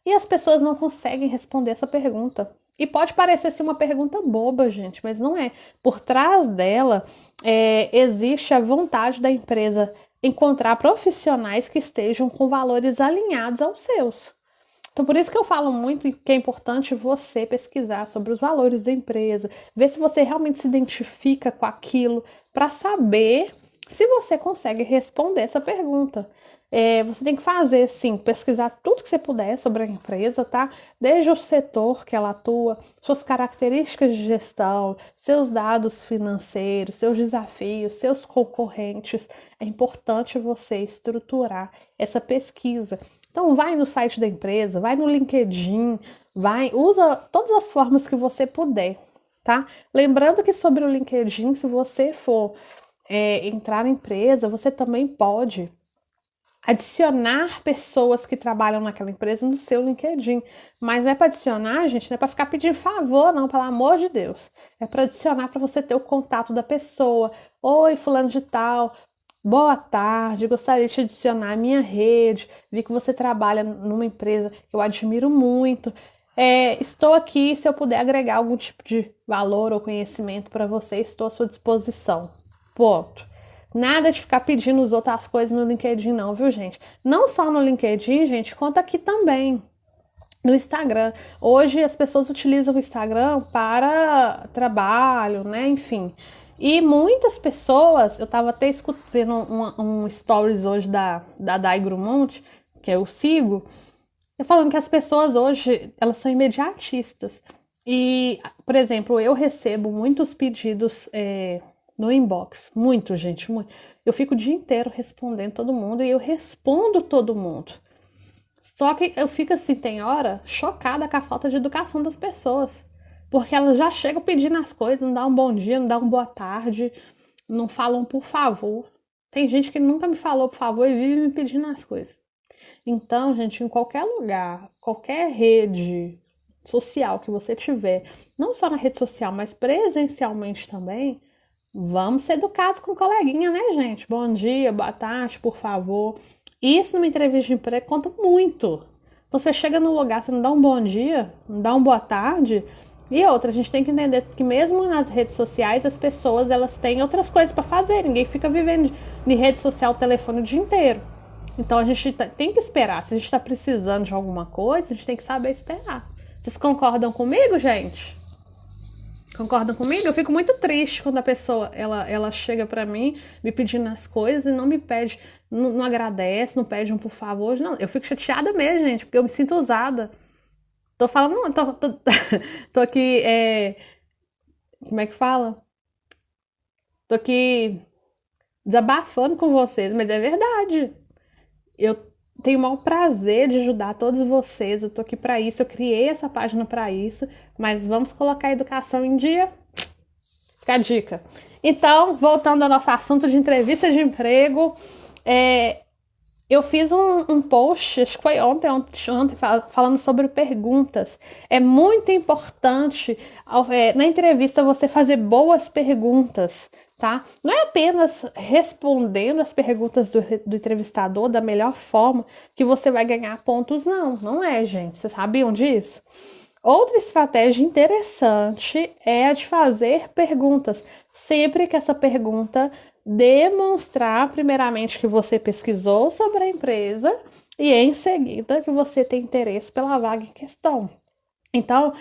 [SPEAKER 1] E as pessoas não conseguem responder essa pergunta. E pode parecer ser uma pergunta boba, gente, mas não é. Por trás dela existe a vontade da empresa encontrar profissionais que estejam com valores alinhados aos seus. Então, por isso que eu falo muito que é importante você pesquisar sobre os valores da empresa, ver se você realmente se identifica com aquilo, para saber se você consegue responder essa pergunta. Você tem que fazer, sim, pesquisar tudo que você puder sobre a empresa, tá? Desde o setor que ela atua, suas características de gestão, seus dados financeiros, seus desafios, seus concorrentes. É importante você estruturar essa pesquisa. Então vai no site da empresa, vai no LinkedIn, usa todas as formas que você puder, tá? Lembrando que sobre o LinkedIn, se você for entrar na empresa, você também pode adicionar pessoas que trabalham naquela empresa no seu LinkedIn. Mas não é para adicionar, gente, não é para ficar pedindo favor, não, pelo amor de Deus. É para adicionar para você ter o contato da pessoa. Oi, fulano de tal. Boa tarde, gostaria de te adicionar à minha rede. Vi que você trabalha numa empresa que eu admiro muito. Estou aqui, se eu puder agregar algum tipo de valor ou conhecimento para você, estou à sua disposição. Ponto. Nada de ficar pedindo os outros as coisas no LinkedIn, não, viu, gente? Não só no LinkedIn, gente, conta aqui também. No Instagram. Hoje as pessoas utilizam o Instagram para trabalho, né? Enfim. E muitas pessoas, eu estava até escutando um stories hoje da Dai Grumonte, que eu sigo, falando que as pessoas hoje, elas são imediatistas. E, por exemplo, eu recebo muitos pedidos no inbox. Muito, gente, muito. Eu fico o dia inteiro respondendo todo mundo e eu respondo todo mundo. Só que eu fico assim, tem hora, chocada com a falta de educação das pessoas. Porque elas já chegam pedindo as coisas, não dá um bom dia, não dá uma boa tarde, não falam por favor. Tem gente que nunca me falou por favor e vive me pedindo as coisas. Então, gente, em qualquer lugar, qualquer rede social que você tiver, não só na rede social, mas presencialmente também, vamos ser educados com o coleguinha, né, gente? Bom dia, boa tarde, por favor. Isso numa entrevista de emprego conta muito. Você chega no lugar, você não dá um bom dia, não dá uma boa tarde. E outra, a gente tem que entender que mesmo nas redes sociais, as pessoas elas têm outras coisas para fazer. Ninguém fica vivendo de rede social, telefone o dia inteiro. Então a gente tem que esperar. Se a gente está precisando de alguma coisa, a gente tem que saber esperar. Vocês concordam comigo, gente? Concordam comigo? Eu fico muito triste quando a pessoa ela chega pra mim me pedindo as coisas e não me pede, não agradece, não pede um por favor. Não, eu fico chateada mesmo, gente, porque eu me sinto usada. Tô falando, não, tô aqui, como é que fala? Tô aqui desabafando com vocês, mas é verdade. Eu tenho o maior prazer de ajudar todos vocês. Eu tô aqui pra isso, eu criei essa página pra isso, mas vamos colocar a educação em dia? Fica a dica. Então, voltando ao nosso assunto de entrevista de emprego, eu fiz um post, acho que foi ontem, falando sobre perguntas. É muito importante na entrevista você fazer boas perguntas, tá? Não é apenas respondendo as perguntas do entrevistador da melhor forma que você vai ganhar pontos, não. Não é, gente. Vocês sabiam disso? Outra estratégia interessante é a de fazer perguntas, sempre que essa pergunta demonstrar, primeiramente, que você pesquisou sobre a empresa e, em seguida, que você tem interesse pela vaga em questão. Então,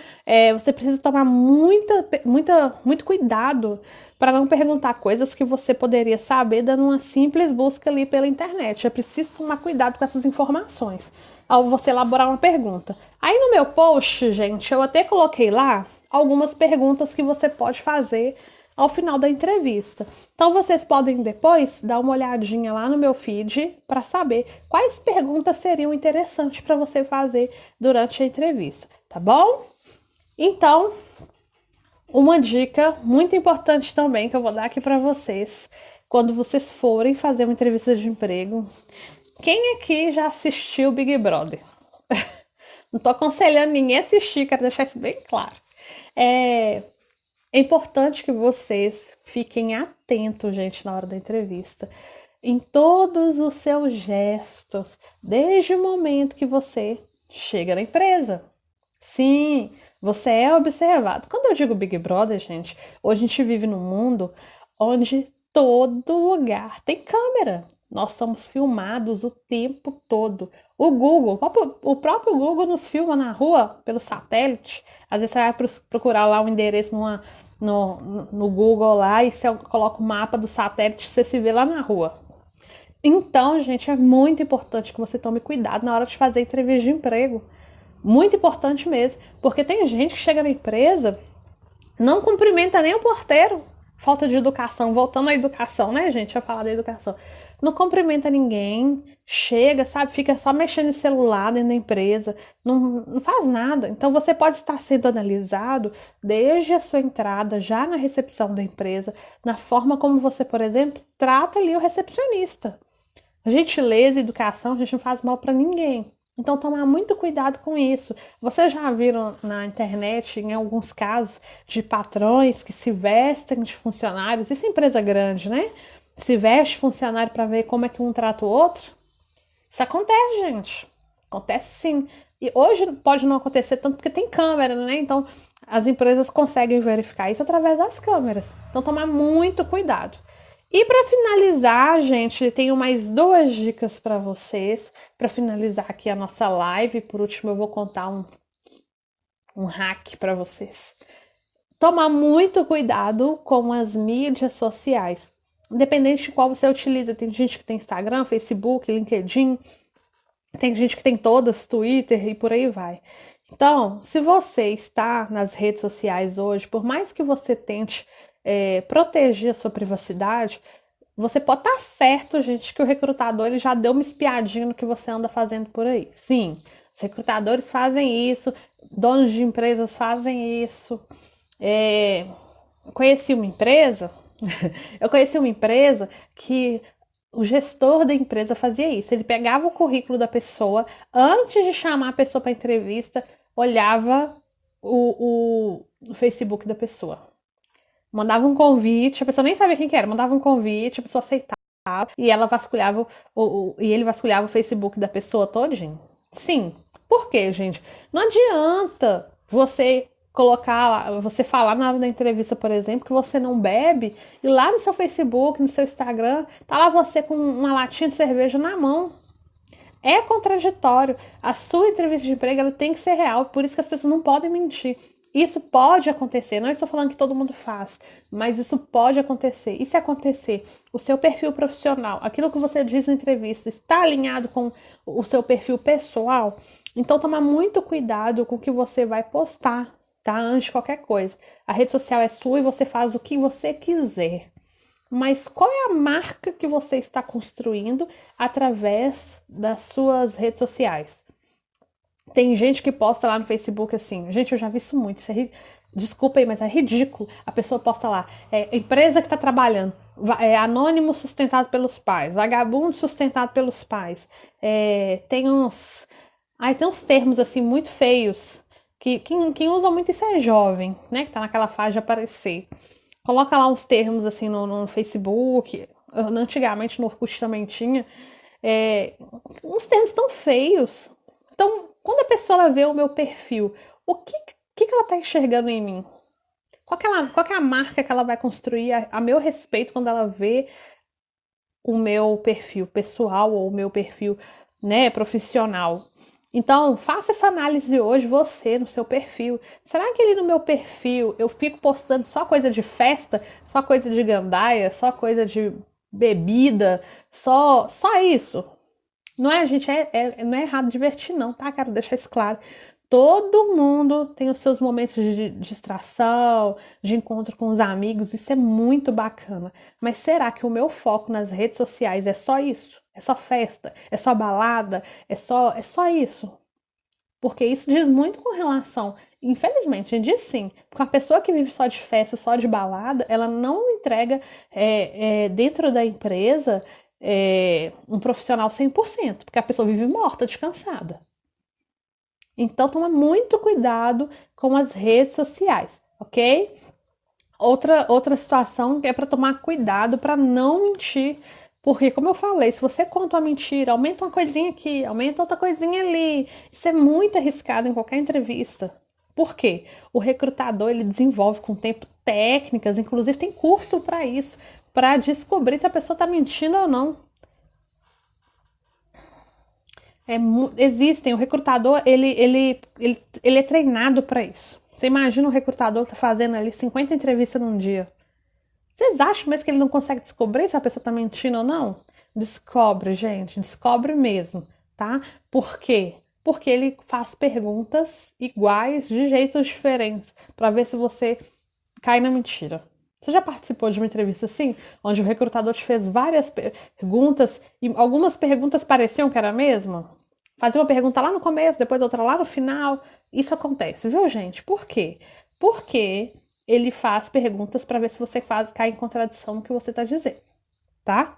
[SPEAKER 1] você precisa tomar muito cuidado para não perguntar coisas que você poderia saber dando uma simples busca ali pela internet. É preciso tomar cuidado com essas informações ao você elaborar uma pergunta. Aí no meu post, gente, eu até coloquei lá algumas perguntas que você pode fazer ao final da entrevista. Então vocês podem depois dar uma olhadinha lá no meu feed para saber quais perguntas seriam interessantes para você fazer durante a entrevista, tá bom? Então, uma dica muito importante também que eu vou dar aqui para vocês, quando vocês forem fazer uma entrevista de emprego, quem aqui já assistiu Big Brother? Não tô aconselhando ninguém a assistir, quero deixar isso bem claro. É importante que vocês fiquem atentos, gente, na hora da entrevista, em todos os seus gestos, desde o momento que você chega na empresa. Sim, você é observado. Quando eu digo Big Brother, gente, hoje a gente vive num mundo onde todo lugar tem câmera. Nós somos filmados o tempo todo. O Google, o próprio Google nos filma na rua pelo satélite. Às vezes você vai procurar lá um endereço no Google lá e você coloca o mapa do satélite, você se vê lá na rua. Então, gente, é muito importante que você tome cuidado na hora de fazer entrevista de emprego. Muito importante mesmo, porque tem gente que chega na empresa, não cumprimenta nem o porteiro. Falta de educação, voltando à educação, né, gente? Eu falar da educação. Não cumprimenta ninguém, chega, sabe? Fica só mexendo no celular dentro da empresa, não faz nada. Então você pode estar sendo analisado desde a sua entrada, já na recepção da empresa, na forma como você, por exemplo, trata ali o recepcionista. Gentileza e educação, a gente não faz mal para ninguém. Então, tomar muito cuidado com isso. Vocês já viram na internet, em alguns casos, de patrões que se vestem de funcionários? Isso é empresa grande, né? Se veste funcionário para ver como é que um trata o outro? Isso acontece, gente. Acontece sim. E hoje pode não acontecer tanto porque tem câmera, né? Então, as empresas conseguem verificar isso através das câmeras. Então, tomar muito cuidado. E para finalizar, gente, tenho mais duas dicas para vocês. Para finalizar aqui a nossa live, por último, eu vou contar um hack para vocês. Tomar muito cuidado com as mídias sociais. Independente de qual você utiliza, tem gente que tem Instagram, Facebook, LinkedIn, tem gente que tem todas, Twitter e por aí vai. Então, se você está nas redes sociais hoje, por mais que você tente proteger a sua privacidade, você pode estar certo, gente, que o recrutador ele já deu uma espiadinha no que você anda fazendo por aí. Sim, os recrutadores fazem isso, donos de empresas fazem isso. Conheci uma empresa, eu conheci uma empresa que o gestor da empresa fazia isso. Ele pegava o currículo da pessoa, antes de chamar a pessoa para entrevista, olhava o Facebook da pessoa. Mandava um convite, a pessoa nem sabia quem que era, mandava um convite, a pessoa aceitava e ela vasculhava e ele vasculhava o Facebook da pessoa todinho. Sim. Por quê, gente? Não adianta você colocar lá, você falar na hora da entrevista, por exemplo, que você não bebe, e lá no seu Facebook, no seu Instagram, tá lá você com uma latinha de cerveja na mão. É contraditório. A sua entrevista de emprego ela tem que ser real, por isso que as pessoas não podem mentir. Isso pode acontecer, não estou falando que todo mundo faz, mas isso pode acontecer. E se acontecer, o seu perfil profissional, aquilo que você diz na entrevista, está alinhado com o seu perfil pessoal, então toma muito cuidado com o que você vai postar, tá? Antes de qualquer coisa. A rede social é sua e você faz o que você quiser. Mas qual é a marca que você está construindo através das suas redes sociais? Tem gente que posta lá no Facebook assim, gente, eu já vi isso muito, desculpa aí, mas é ridículo. A pessoa posta lá, empresa que está trabalhando, anônimo sustentado pelos pais, vagabundo sustentado pelos pais. Tem uns termos assim muito feios, que quem usa muito isso é jovem, né, que tá naquela fase de aparecer. Coloca lá uns termos assim no Facebook, antigamente no Orkut também tinha, uns termos tão feios. Então, quando a pessoa vê o meu perfil, o que ela está enxergando em mim? Qual que é a marca que ela vai construir a meu respeito quando ela vê o meu perfil pessoal ou o meu perfil, né, profissional? Então, faça essa análise hoje, você, no seu perfil. Será que ali no meu perfil eu fico postando só coisa de festa, só coisa de gandaia, só coisa de bebida, só isso? Não é, gente, não é errado divertir, não, tá? Quero deixar isso claro. Todo mundo tem os seus momentos de distração, de encontro com os amigos, isso é muito bacana. Mas será que o meu foco nas redes sociais é só isso? É só festa? É só balada? É só isso? Porque isso diz muito com relação. Infelizmente, diz sim. Porque a pessoa que vive só de festa, só de balada, ela não entrega dentro da empresa um profissional 100%, porque a pessoa vive morta, descansada. Então, toma muito cuidado com as redes sociais, ok? Outra situação que é para tomar cuidado para não mentir. Porque, como eu falei, se você conta uma mentira, aumenta uma coisinha aqui, aumenta outra coisinha ali. Isso é muito arriscado em qualquer entrevista. Por quê? O recrutador ele desenvolve com o tempo técnicas, inclusive tem curso para isso, para descobrir se a pessoa está mentindo ou não. Existem, o recrutador ele é treinado para isso. Você imagina o recrutador que tá fazendo ali 50 entrevistas num dia. Vocês acham mesmo que ele não consegue descobrir se a pessoa tá mentindo ou não? Descobre, gente, descobre mesmo, tá? Por quê? Porque ele faz perguntas iguais de jeitos diferentes para ver se você cai na mentira. Você já participou de uma entrevista assim, onde o recrutador te fez várias perguntas e algumas perguntas pareciam que era a mesma? Fazia uma pergunta lá no começo, depois outra lá no final. Isso acontece, viu, gente? Por quê? Porque ele faz perguntas para ver se você cai em contradição no que você está dizendo, tá?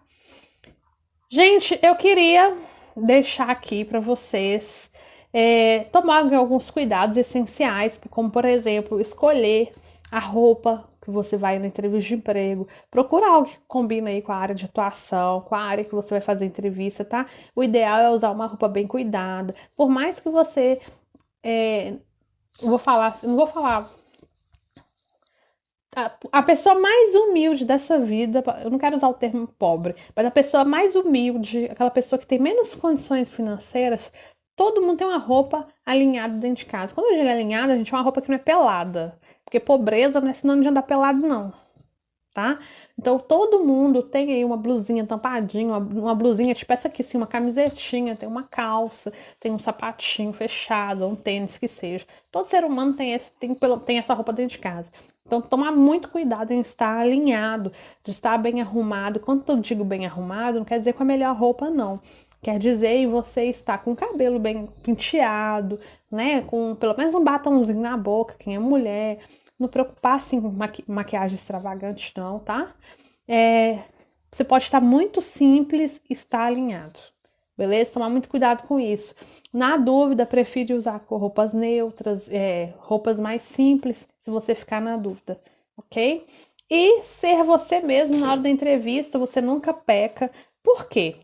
[SPEAKER 1] Gente, eu queria deixar aqui para vocês tomar alguns cuidados essenciais, como por exemplo, escolher a roupa que você vai na entrevista de emprego. Procura algo que combine aí com a área de atuação, com a área que você vai fazer entrevista, tá? O ideal é usar uma roupa bem cuidada. Por mais que você não vou falar a pessoa mais humilde dessa vida, eu não quero usar o termo pobre, mas a pessoa mais humilde, aquela pessoa que tem menos condições financeiras, todo mundo tem uma roupa alinhada dentro de casa. Quando eu digo alinhada, a gente é uma roupa que não é pelada, porque pobreza não é sinônimo de andar pelado, não, tá? Então todo mundo tem aí uma blusinha tampadinha, uma blusinha tipo essa aqui, assim, uma camisetinha, tem uma calça, tem um sapatinho fechado, um tênis que seja. Todo ser humano tem essa roupa dentro de casa. Então, tomar muito cuidado em estar alinhado, de estar bem arrumado. Quando eu digo bem arrumado, não quer dizer com a melhor roupa, não. Quer dizer em você estar com o cabelo bem penteado, né? Com pelo menos um batomzinho na boca, quem é mulher. Não preocupar assim com maquiagem extravagante, não, tá? Você pode estar muito simples e estar alinhado. Beleza? Tomar muito cuidado com isso. Na dúvida, prefiro usar roupas neutras, roupas mais simples, se você ficar na dúvida, ok? E ser você mesmo na hora da entrevista, você nunca peca. Por quê?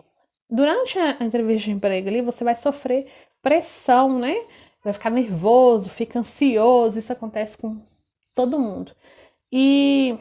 [SPEAKER 1] Durante a entrevista de emprego ali, você vai sofrer pressão, né? Vai ficar nervoso, fica ansioso, isso acontece com todo mundo. E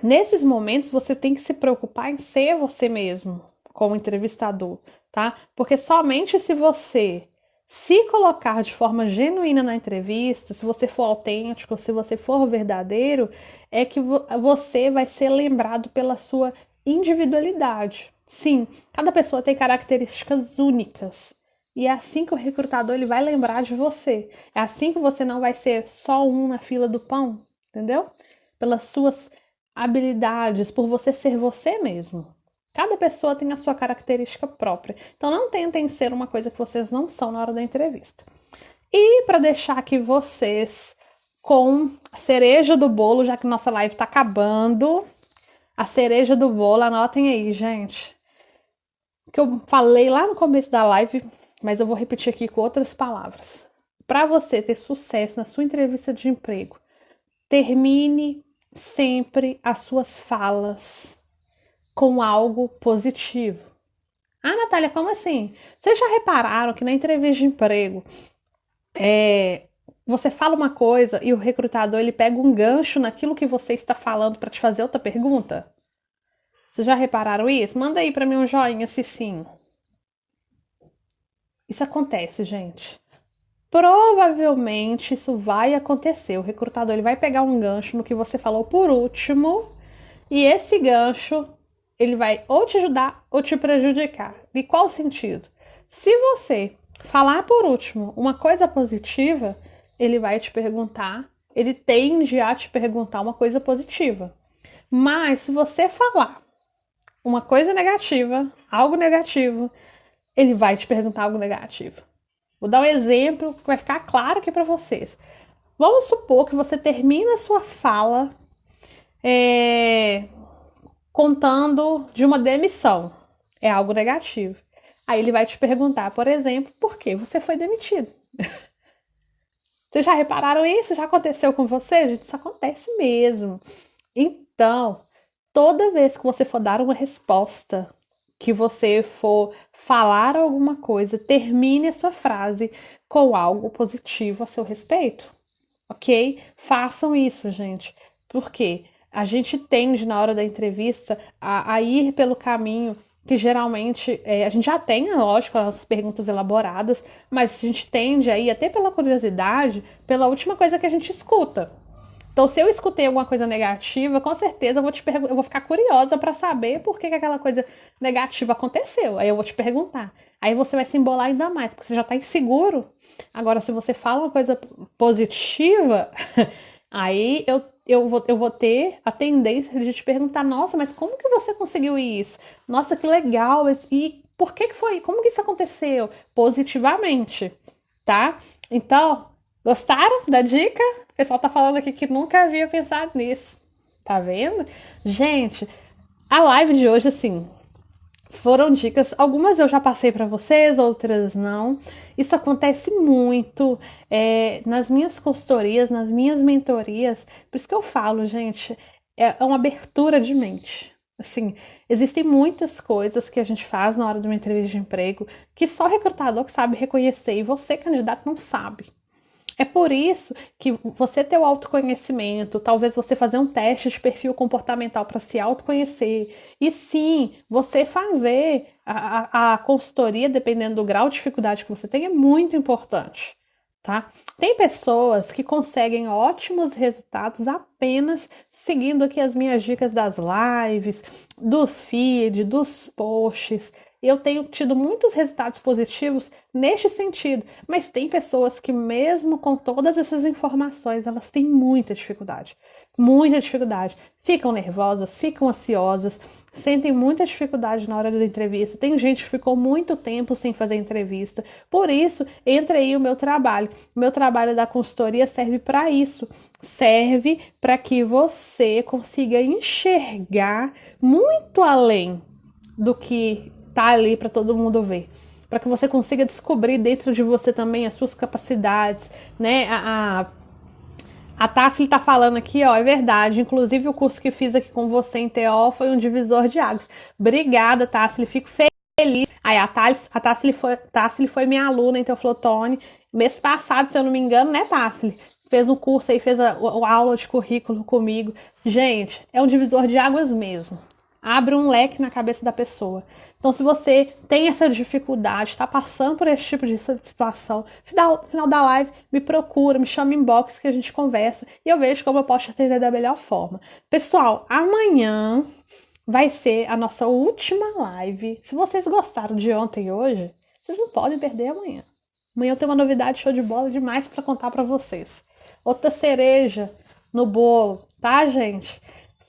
[SPEAKER 1] nesses momentos você tem que se preocupar em ser você mesmo, como entrevistador, tá? Porque somente se você se colocar de forma genuína na entrevista, se você for autêntico, se você for verdadeiro, é que você vai ser lembrado pela sua individualidade. Sim, cada pessoa tem características únicas. E é assim que o recrutador ele vai lembrar de você. É assim que você não vai ser só um na fila do pão, entendeu? Pelas suas habilidades, por você ser você mesmo. Cada pessoa tem a sua característica própria. Então não tentem ser uma coisa que vocês não são na hora da entrevista. E para deixar aqui vocês com a cereja do bolo, já que nossa live está acabando, a cereja do bolo, anotem aí, gente. Que eu falei lá no começo da live, mas eu vou repetir aqui com outras palavras. Para você ter sucesso na sua entrevista de emprego, termine sempre as suas falas com algo positivo. Ah, Natália, como assim? Vocês já repararam que na entrevista de emprego você fala uma coisa e o recrutador ele pega um gancho naquilo que você está falando para te fazer outra pergunta? Vocês já repararam isso? Manda aí para mim um joinha se sim. Isso acontece, gente. Provavelmente isso vai acontecer. O recrutador ele vai pegar um gancho no que você falou por último e esse gancho ele vai ou te ajudar ou te prejudicar. De qual sentido? Se você falar por último uma coisa positiva, ele vai te perguntar, ele tende a te perguntar uma coisa positiva. Mas se você falar uma coisa negativa, algo negativo, ele vai te perguntar algo negativo. Vou dar um exemplo que vai ficar claro aqui para vocês. Vamos supor que você termina a sua fala contando de uma demissão. É algo negativo. Aí ele vai te perguntar, por exemplo, por que você foi demitido. Vocês já repararam isso? Já aconteceu com vocês? Gente, isso acontece mesmo. Então, toda vez que você for dar uma resposta, que você for falar alguma coisa, termine a sua frase com algo positivo a seu respeito, ok? Façam isso, gente. Por quê? A gente tende, na hora da entrevista, a ir pelo caminho que geralmente a gente já tem, lógico, as perguntas elaboradas, mas a gente tende a ir até pela curiosidade, pela última coisa que a gente escuta. Então, se eu escutei alguma coisa negativa, com certeza eu vou ficar curiosa para saber por que aquela coisa negativa aconteceu. Aí eu vou te perguntar. Aí você vai se embolar ainda mais, porque você já está inseguro. Agora, se você fala uma coisa positiva, aí eu vou ter a tendência de te perguntar: nossa, mas como que você conseguiu isso? Nossa, que legal! E por que foi? Como que isso aconteceu? Positivamente, tá? Então, gostaram da dica? O pessoal tá falando aqui que nunca havia pensado nisso. Tá vendo? Gente, a live de hoje, assim, Foram dicas, algumas eu já passei para vocês, outras não. Isso acontece muito nas minhas consultorias, nas minhas mentorias. Por isso que eu falo, gente, é uma abertura de mente. Assim, existem muitas coisas que a gente faz na hora de uma entrevista de emprego que só o recrutador que sabe reconhecer e você, candidato, não sabe. É por isso que você ter o autoconhecimento, talvez você fazer um teste de perfil comportamental para se autoconhecer, e sim, você fazer a consultoria, dependendo do grau de dificuldade que você tem, é muito importante. Tá? Tem pessoas que conseguem ótimos resultados apenas seguindo aqui as minhas dicas das lives, do feed, dos posts. Eu tenho tido muitos resultados positivos neste sentido, mas tem pessoas que mesmo com todas essas informações, elas têm muita dificuldade. Ficam nervosas, ficam ansiosas, sentem muita dificuldade na hora da entrevista. Tem gente que ficou muito tempo sem fazer entrevista. Por isso, entra aí o meu trabalho. O meu trabalho da consultoria serve para isso. Serve para que você consiga enxergar muito além do que tá ali para todo mundo ver. Para que você consiga descobrir dentro de você também as suas capacidades, né? A Tassi está falando aqui, ó, é verdade. Inclusive, o curso que fiz aqui com você em TO foi um divisor de águas. Obrigada, Tassi, fico feliz. Aí, a Tassi foi minha aluna em Teoflotone. Mês passado, se eu não me engano, né, Tassi? Fez um curso aí, fez a aula de currículo comigo. Gente, é um divisor de águas mesmo. Abre um leque na cabeça da pessoa. Então, se você tem essa dificuldade, está passando por esse tipo de situação, no final da live, me procura, me chama em inbox que a gente conversa e eu vejo como eu posso te atender da melhor forma. Pessoal, amanhã vai ser a nossa última live. Se vocês gostaram de ontem e hoje, vocês não podem perder amanhã. Amanhã eu tenho uma novidade show de bola demais para contar para vocês. Outra cereja no bolo, tá, gente?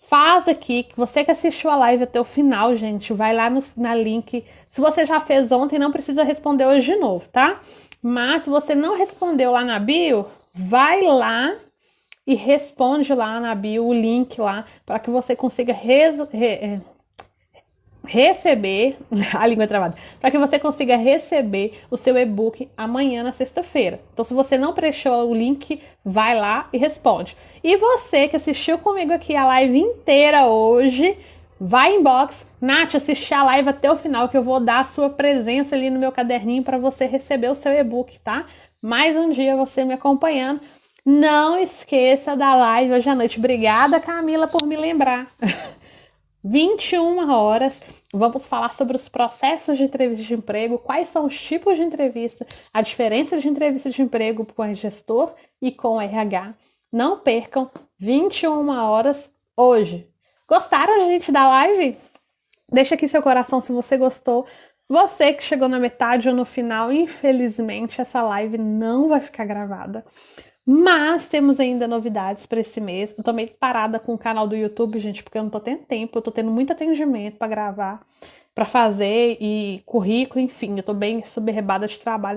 [SPEAKER 1] Faz aqui, que você que assistiu a live até o final, gente, vai lá na link. Se você já fez ontem, não precisa responder hoje de novo, tá? Mas se você não respondeu lá na bio, vai lá e responde lá na bio o link lá para que você consiga receber a língua travada, para que você consiga receber o seu e-book amanhã na sexta-feira. Então, se você não preencheu o link, vai lá e responde. E você que assistiu comigo aqui a live inteira hoje, vai em inbox, Nath, assistir a live até o final, que eu vou dar a sua presença ali no meu caderninho para você receber o seu e-book, tá? Mais um dia você me acompanhando. Não esqueça da live hoje à noite. Obrigada, Camila, por me lembrar. 21 horas, vamos falar sobre os processos de entrevista de emprego, quais são os tipos de entrevista, a diferença de entrevista de emprego com o gestor e com o RH. Não percam, 21 horas hoje. Gostaram, gente, da live? Deixa aqui seu coração se você gostou. Você que chegou na metade ou no final, infelizmente essa live não vai ficar gravada. Mas temos ainda novidades para esse mês. Eu tô meio parada com o canal do YouTube, gente, porque eu não tô tendo tempo. Eu tô tendo muito atendimento para gravar, para fazer e currículo, enfim. Eu tô bem soberrebada de trabalho.